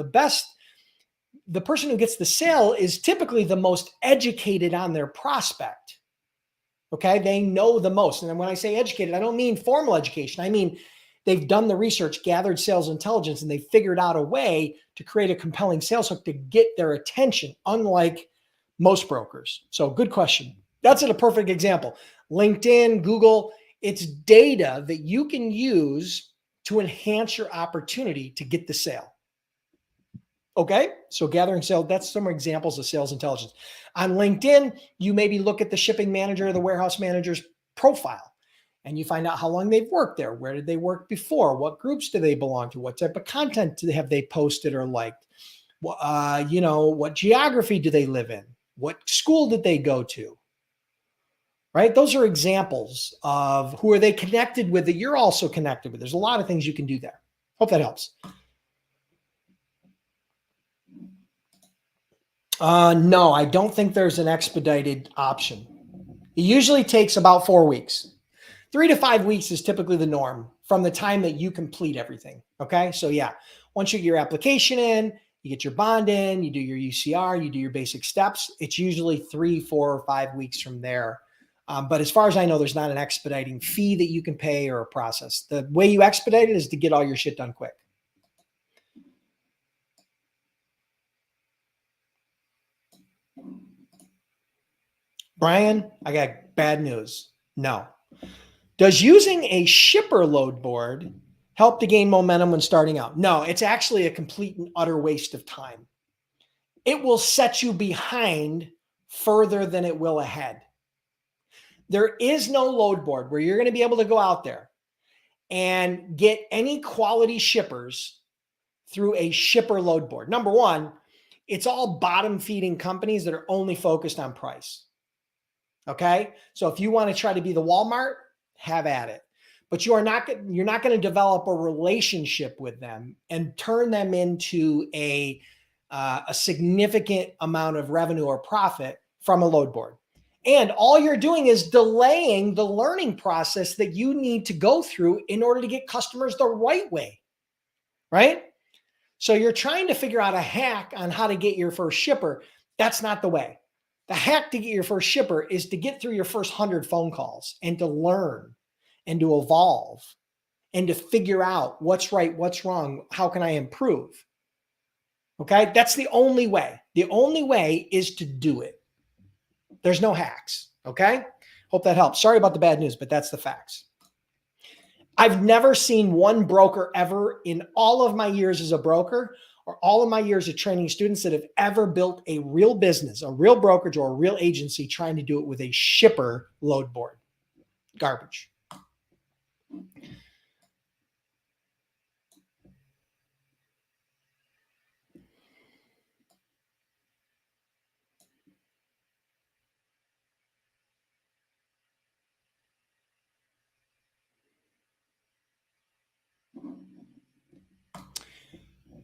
The person who gets the sale is typically the most educated on their prospect. Okay. They know the most. And when I say educated, I don't mean formal education. I mean, they've done the research, gathered sales intelligence, and they figured out a way to create a compelling sales hook to get their attention, unlike most brokers. So good question. That's a perfect example. LinkedIn, Google, it's data that you can use to enhance your opportunity to get the sale. Okay, so gathering sales, that's some examples of sales intelligence. On LinkedIn, you maybe look at the shipping manager or the warehouse manager's profile, and you find out how long they've worked there. Where did they work before? What groups do they belong to? What type of content have they posted or liked? What geography do they live in? What school did they go to? Right? Those are examples of who are they connected with that you're also connected with. There's a lot of things you can do there. Hope that helps. No, I don't think there's an expedited option. It usually takes about 4 weeks. 3 to 5 weeks is typically the norm from the time that you complete everything. Okay. So yeah, once you get your application in, you get your bond in, you do your UCR, you do your basic steps. It's usually 3, 4, or 5 weeks from there. But as far as I know, there's not an expediting fee that you can pay or a process. The way you expedite it is to get all your shit done quick. Brian, I got bad news. No. Does using a shipper load board help to gain momentum when starting out? No, it's actually a complete and utter waste of time. It will set you behind further than it will ahead. There is no load board where you're going to be able to go out there and get any quality shippers through a shipper load board. Number one, it's all bottom feeding companies that are only focused on price. Okay. So if you want to try to be the Walmart, have at it, but you're not going to develop a relationship with them and turn them into a significant amount of revenue or profit from a load board. And all you're doing is delaying the learning process that you need to go through in order to get customers the right way, right? So you're trying to figure out a hack on how to get your first shipper. That's not the way. The hack to get your first shipper is to get through your first 100 phone calls and to learn and to evolve and to figure out what's right, what's wrong, how can I improve? Okay, that's the only way. The only way is to do it. There's no hacks. Okay. Hope that helps. Sorry about the bad news, but that's the facts. I've never seen one broker ever in all of my years as a broker or all of my years of training students that have ever built a real business, a real brokerage or a real agency trying to do it with a shipper load board. Garbage.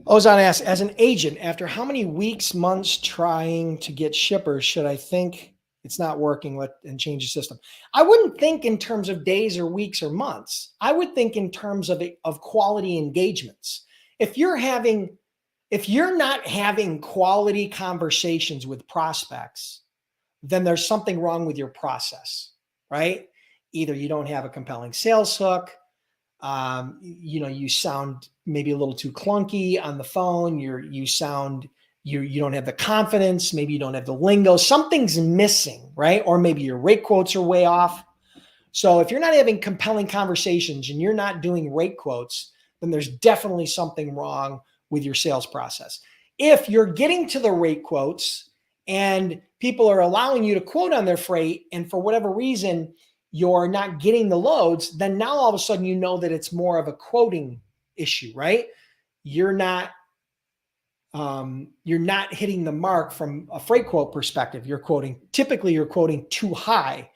Ozan asks, as an agent, after how many weeks, months trying to get shippers, should I think it's not working and change the system? I wouldn't think in terms of days or weeks or months. I would think in terms of quality engagements. If you're not having quality conversations with prospects, then there's something wrong with your process, right? Either you don't have a compelling sales hook, you sound maybe a little too clunky on the phone. You don't have the confidence. Maybe you don't have the lingo. Something's missing, right? Or maybe your rate quotes are way off. So if you're not having compelling conversations and you're not doing rate quotes, then there's definitely something wrong with your sales process. If you're getting to the rate quotes and people are allowing you to quote on their freight, and for whatever reason, you're not getting the loads, then now all of a sudden you know that it's more of a quoting issue, right? You're not hitting the mark from a freight quote perspective. Typically you're quoting too high,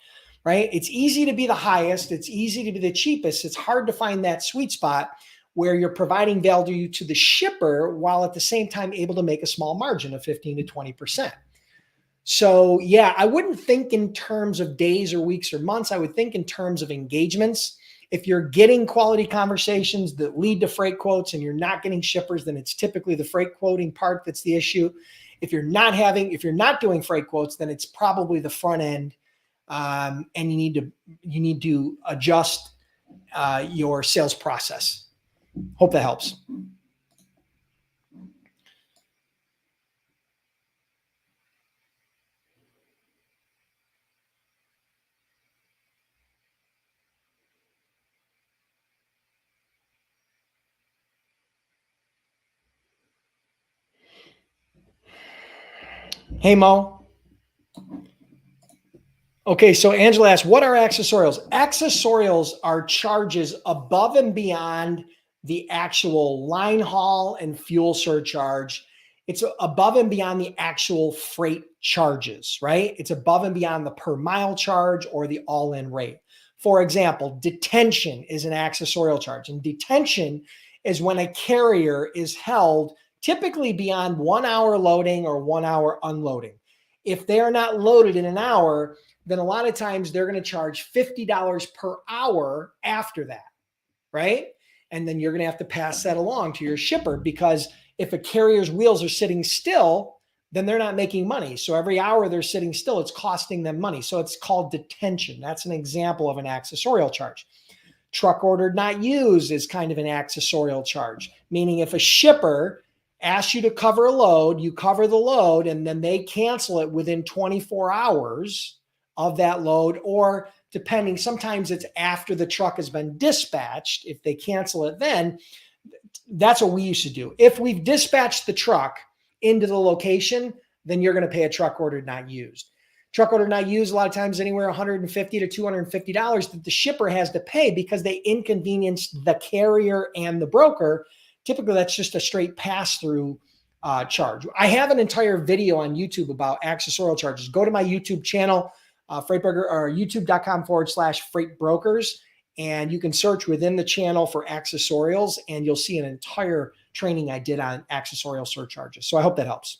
right? It's easy to be the highest. It's easy to be the cheapest. It's hard to find that sweet spot where you're providing value to the shipper while at the same time able to make a small margin of 15 to 20%. So yeah, I wouldn't think in terms of days or weeks or months. I would think in terms of engagements. If you're getting quality conversations that lead to freight quotes and you're not getting shippers, then it's typically the freight quoting part that's the issue. If you're not doing freight quotes, then it's probably the front end, and you need to adjust your sales process. Hope that helps. Hey, Mo. Okay, so Angela asks, what are accessorials? Accessorials are charges above and beyond the actual line haul and fuel surcharge. It's above and beyond the actual freight charges, right? It's above and beyond the per mile charge or the all-in rate. For example, detention is an accessorial charge, and detention is when a carrier is held typically beyond 1 hour loading or 1 hour unloading. If they are not loaded in an hour, then a lot of times they're going to charge $50 per hour after that, right? And then you're going to have to pass that along to your shipper, because if a carrier's wheels are sitting still, then they're not making money. So every hour they're sitting still, it's costing them money. So it's called detention. That's an example of an accessorial charge. Truck ordered not used is kind of an accessorial charge, meaning if a shipper asks you to cover a load, you cover the load, and then they cancel it within 24 hours of that load, or depending, sometimes it's after the truck has been dispatched. If they cancel it, then that's what we used to do. If we've dispatched the truck into the location, then you're going to pay a truck ordered not used. Truck ordered not used, a lot of times anywhere $150 to $250 that the shipper has to pay because they inconvenienced the carrier and the broker. Typically, that's just a straight pass-through charge. I have an entire video on YouTube about accessorial charges. Go to my YouTube channel, Freight Broker, or youtube.com/Freight Brokers, and you can search within the channel for accessorials, and you'll see an entire training I did on accessorial surcharges. So I hope that helps.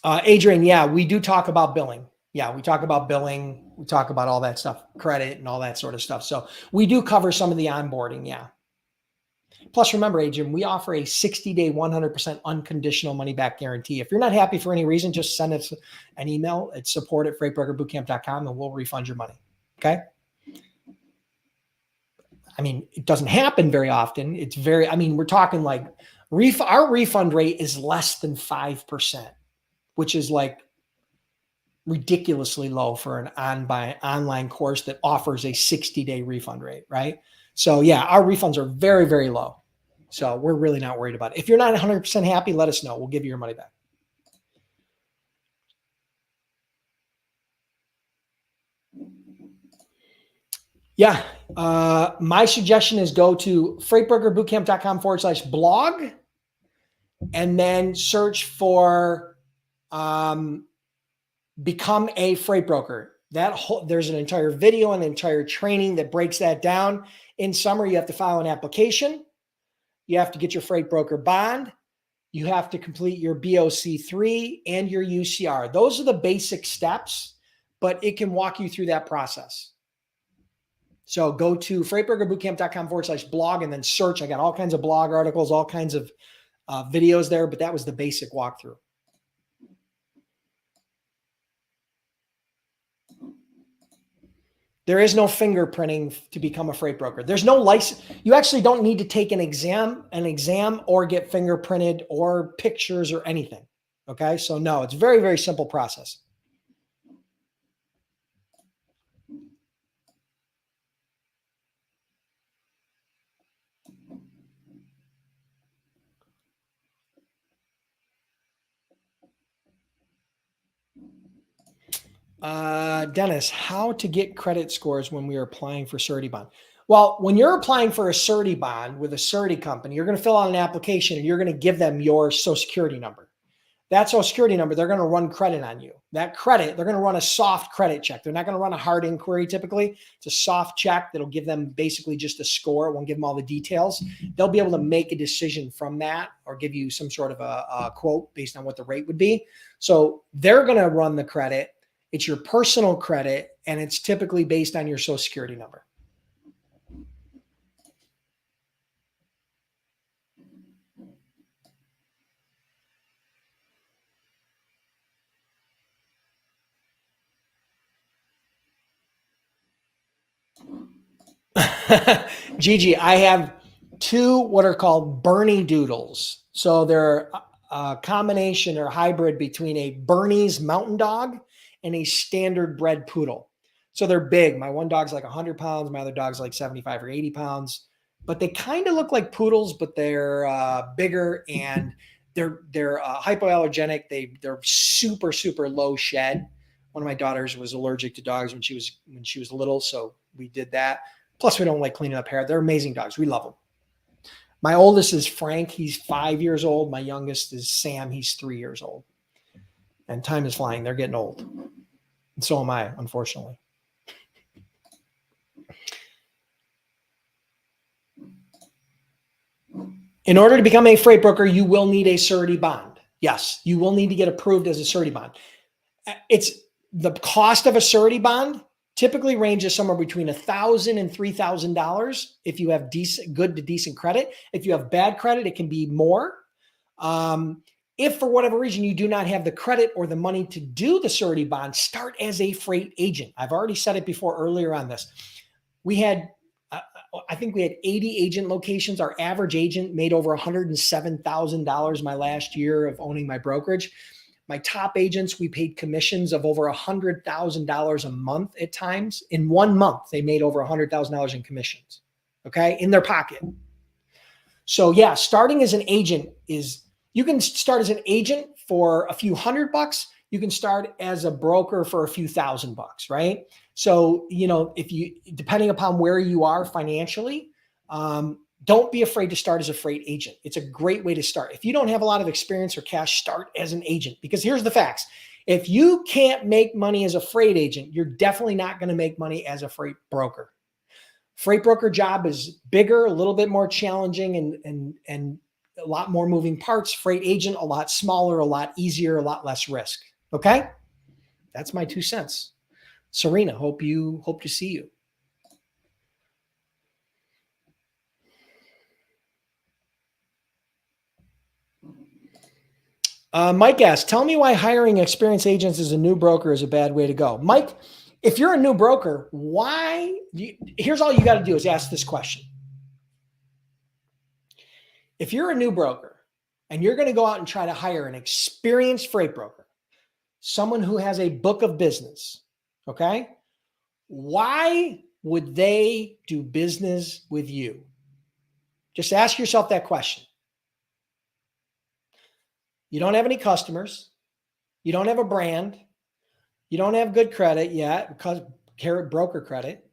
Adrian, yeah, we do talk about billing. Yeah, we talk about billing. We talk about all that stuff, credit and all that sort of stuff. So we do cover some of the onboarding. Yeah. Plus, remember, Adrian, we offer a 60-day, 100% unconditional money-back guarantee. If you're not happy for any reason, just send us an email at support@freightbrokerbootcamp.com and we'll refund your money. Okay. I mean, it doesn't happen very often. We're talking like our refund rate is less than 5%, which is like ridiculously low for an online course that offers a 60-day refund rate, right? So yeah, our refunds are very, very low. So we're really not worried about it. If you're not 100% happy, let us know. We'll give you your money back. Yeah. My suggestion is go to freightbrokerbootcamp.com/blog and then search for become a freight broker. There's an entire video and an entire training that breaks that down. In summary, you have to file an application. You have to get your freight broker bond. You have to complete your BOC3 and your UCR. Those are the basic steps, but it can walk you through that process. So go to freightbrokerbootcamp.com/blog and then search. I got all kinds of blog articles, all kinds of videos there, but that was the basic walkthrough. There is no fingerprinting to become a freight broker. There's no license. You actually don't need to take an exam or get fingerprinted or pictures or anything. Okay. So no, it's very, very simple process. Dennis, how to get credit scores when we are applying for Surety Bond? Well, when you're applying for a Surety Bond with a Surety company, you're going to fill out an application and you're going to give them your Social Security number. That Social Security number, they're going to run credit on you. That credit, they're going to run a soft credit check. They're not going to run a hard inquiry typically. It's a soft check that'll give them basically just a score. It won't give them all the details. They'll be able to make a decision from that or give you some sort of a quote based on what the rate would be. So they're going to run the credit. It's your personal credit, and it's typically based on your Social Security number. Gigi, I have two what are called Bernie Doodles. So they're a combination or hybrid between a Bernese mountain dog and a standard bred poodle. So they're big. My one dog's like 100 pounds. My other dog's like 75 or 80 pounds. But they kind of look like poodles, but they're bigger and they're hypoallergenic. They're super, super low shed. One of my daughters was allergic to dogs when she was little, so we did that. Plus, we don't like cleaning up hair. They're amazing dogs. We love them. My oldest is Frank. He's 5 years old. My youngest is Sam. He's 3 years old. And time is flying. They're getting old. And so am I, unfortunately. In order to become a freight broker, you will need a surety bond. Yes, you will need to get approved as a surety bond. It's the cost of a surety bond typically ranges somewhere between $1,000 and $3,000 if you have good to decent credit. If you have bad credit, it can be more. If for whatever reason you do not have the credit or the money to do the surety bond, start as a freight agent. I've already said it before earlier on this. I think we had 80 agent locations. Our average agent made over $107,000 my last year of owning my brokerage. My top agents, we paid commissions of over $100,000 a month at times. In 1 month, they made over $100,000 in commissions, okay, in their pocket. So yeah, starting as an agent you can start as an agent for a few $100. You can start as a broker for a few $1,000, right? So, depending upon where you are financially, don't be afraid to start as a freight agent. It's a great way to start. If you don't have a lot of experience or cash, start as an agent, because here's the facts. If you can't make money as a freight agent, you're definitely not going to make money as a freight broker. Freight broker job is bigger, a little bit more challenging and a lot more moving parts. Freight agent, a lot smaller, a lot easier, a lot less risk. Okay. That's my 2 cents. Serena, hope to see you. Mike asks, tell me why hiring experienced agents as a new broker is a bad way to go. Mike, if you're a new broker, here's all you got to do is ask this question. If you're a new broker and you're going to go out and try to hire an experienced freight broker, someone who has a book of business, okay, why would they do business with you? Just ask yourself that question. You don't have any customers. You don't have a brand. You don't have good credit yet, because broker credit.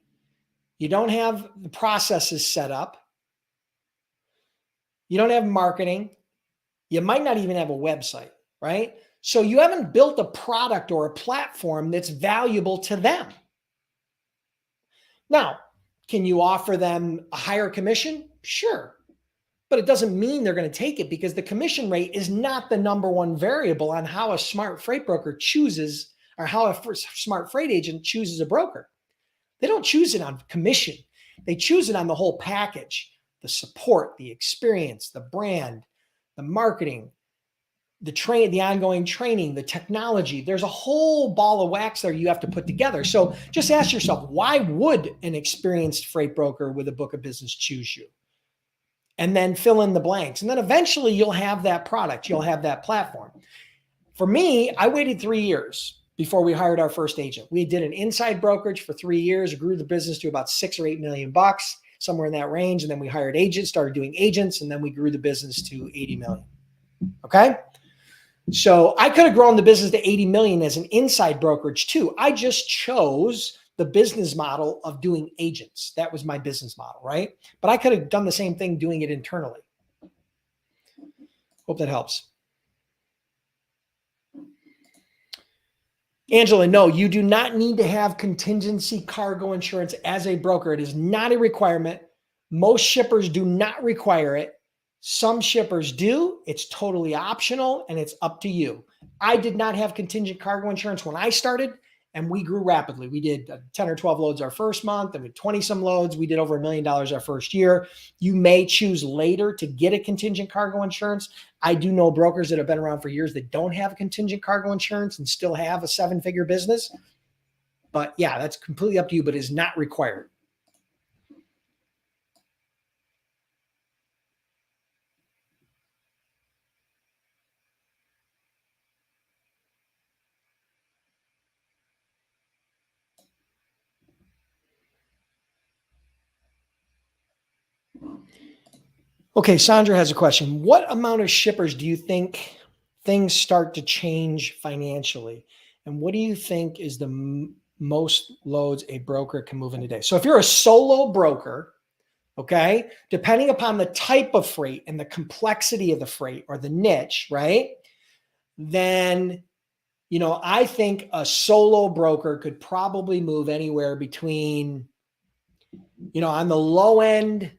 You don't have the processes set up. You don't have marketing. You might not even have a website, right? So you haven't built a product or a platform that's valuable to them. Now, can you offer them a higher commission? Sure. But it doesn't mean they're going to take it, because the commission rate is not the number one variable on how a smart freight broker chooses, or how a smart freight agent chooses a broker. They don't choose it on commission. They choose it on the whole package: the support, the experience, the brand, the marketing, the ongoing training, the technology. There's a whole ball of wax there you have to put together. So just ask yourself, why would an experienced freight broker with a book of business choose you? And then fill in the blanks. And then eventually you'll have that product. You'll have that platform. For me, I waited 3 years before we hired our first agent. We did an inside brokerage for 3 years, grew the business to about 6 or 8 million bucks, somewhere in that range. And then we hired agents, started doing agents, and then we grew the business to 80 million. Okay. So I could have grown the business to 80 million as an inside brokerage too. I just chose the business model of doing agents. That was my business model, right? But I could have done the same thing doing it internally. Hope that helps. Angela, no, you do not need to have contingency cargo insurance as a broker. It is not a requirement. Most shippers do not require it. Some shippers do. It's totally optional and it's up to you. I did not have contingent cargo insurance when I started, and we grew rapidly. We did 10 or 12 loads our first month, and with 20 some loads, we did over $1 million our first year. You may choose later to get a contingent cargo insurance. I do know brokers that have been around for years that don't have contingent cargo insurance and still have a 7-figure business. But yeah, that's completely up to you, but is not required. Okay, Sandra has a question. What amount of shippers do you think things start to change financially? And what do you think is the most loads a broker can move in a day? So if you're a solo broker, okay, depending upon the type of freight and the complexity of the freight or the niche, right? Then, I think a solo broker could probably move anywhere between, on the low end,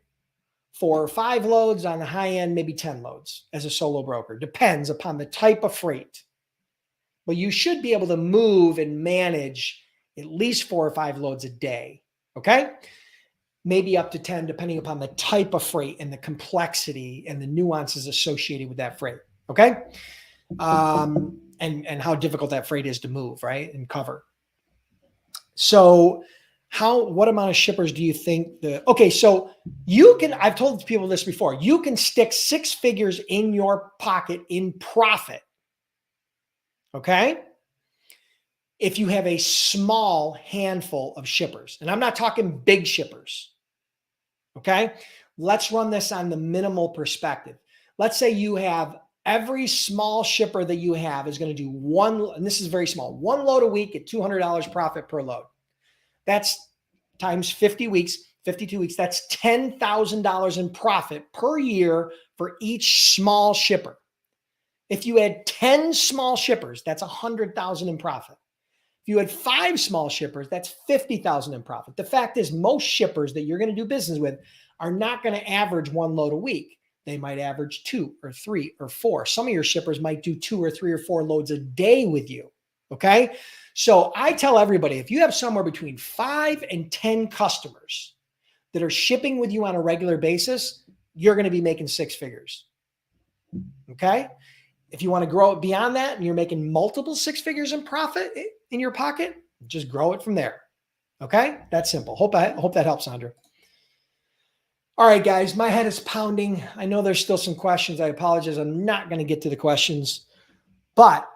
4 or 5 loads, on the high end, maybe 10 loads as a solo broker. Depends upon the type of freight. But you should be able to move and manage at least 4 or 5 loads a day. Okay. Maybe up to 10, depending upon the type of freight and the complexity and the nuances associated with that freight. Okay. And how difficult that freight is to move, right? And cover. So what amount of shippers do you think so I've told people this before, you can stick 6 figures in your pocket in profit. Okay. If you have a small handful of shippers, and I'm not talking big shippers. Okay. Let's run this on the minimal perspective. Let's say you have every small shipper that you have is going to do and this is very small, 1 load a week at $200 profit per load. That's times 50 weeks, 52 weeks. That's $10,000 in profit per year for each small shipper. If you had 10 small shippers, that's $100,000 in profit. If you had 5 small shippers, that's $50,000 in profit. The fact is, most shippers that you're going to do business with are not going to average 1 load a week. They might average 2 or 3 or 4. Some of your shippers might do 2 or 3 or 4 loads a day with you. Okay. So I tell everybody, if you have somewhere between 5 and 10 customers that are shipping with you on a regular basis, you're going to be making 6 figures. Okay. If you want to grow it beyond that and you're making multiple 6 figures in profit in your pocket, just grow it from there. Okay. That's simple. Hope that helps, Sandra. All right, guys, my head is pounding. I know there's still some questions. I apologize. I'm not going to get to the questions, but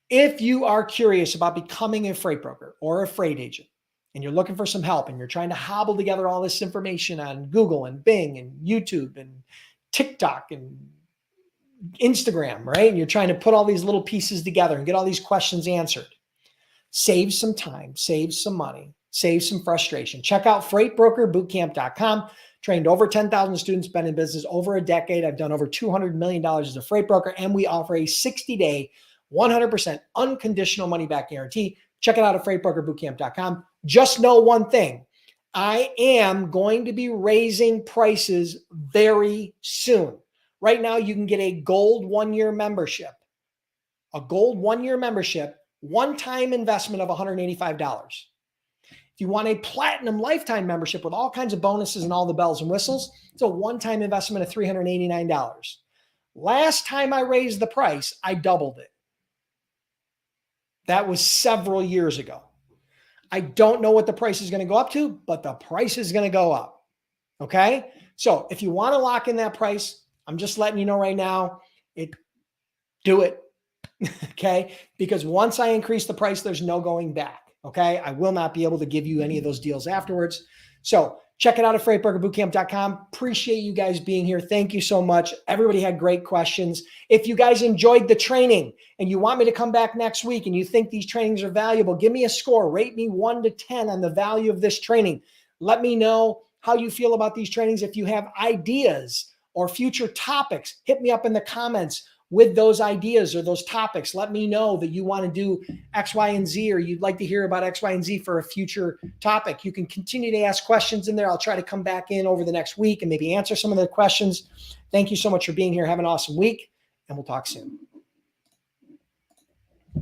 if you are curious about becoming a freight broker or a freight agent, and you're looking for some help and you're trying to hobble together all this information on Google and Bing and YouTube and TikTok and Instagram, right? And you're trying to put all these little pieces together and get all these questions answered, save some time, save some money, save some frustration. Check out freightbrokerbootcamp.com. Trained over 10,000 students, been in business over a decade. I've done over $200 million as a freight broker, and we offer a 60-day 100% unconditional money back guarantee. Check it out at freightbrokerbootcamp.com. Just know one thing. I am going to be raising prices very soon. Right now, you can get a gold 1-year membership. A gold 1-year membership, one-time investment of $185. If you want a platinum lifetime membership with all kinds of bonuses and all the bells and whistles, it's a one-time investment of $389. Last time I raised the price, I doubled it. That was several years ago. I don't know what the price is going to go up to, but the price is going to go up. Okay. So if you want to lock in that price, I'm just letting you know right now, do it. Okay. Because once I increase the price, there's no going back. Okay. I will not be able to give you any of those deals afterwards. So check it out at freightbrokerbootcamp.com. Appreciate you guys being here. Thank you so much. Everybody had great questions. If you guys enjoyed the training and you want me to come back next week and you think these trainings are valuable, give me a score. Rate me 1 to 10 on the value of this training. Let me know how you feel about these trainings. If you have ideas or future topics, hit me up in the comments with those ideas or those topics. Let me know that you want to do X, Y, and Z, or you'd like to hear about X, Y, and Z for a future topic. You can continue to ask questions in there. I'll try to come back in over the next week and maybe answer some of the questions. Thank you so much for being here. Have an awesome week, and we'll talk soon.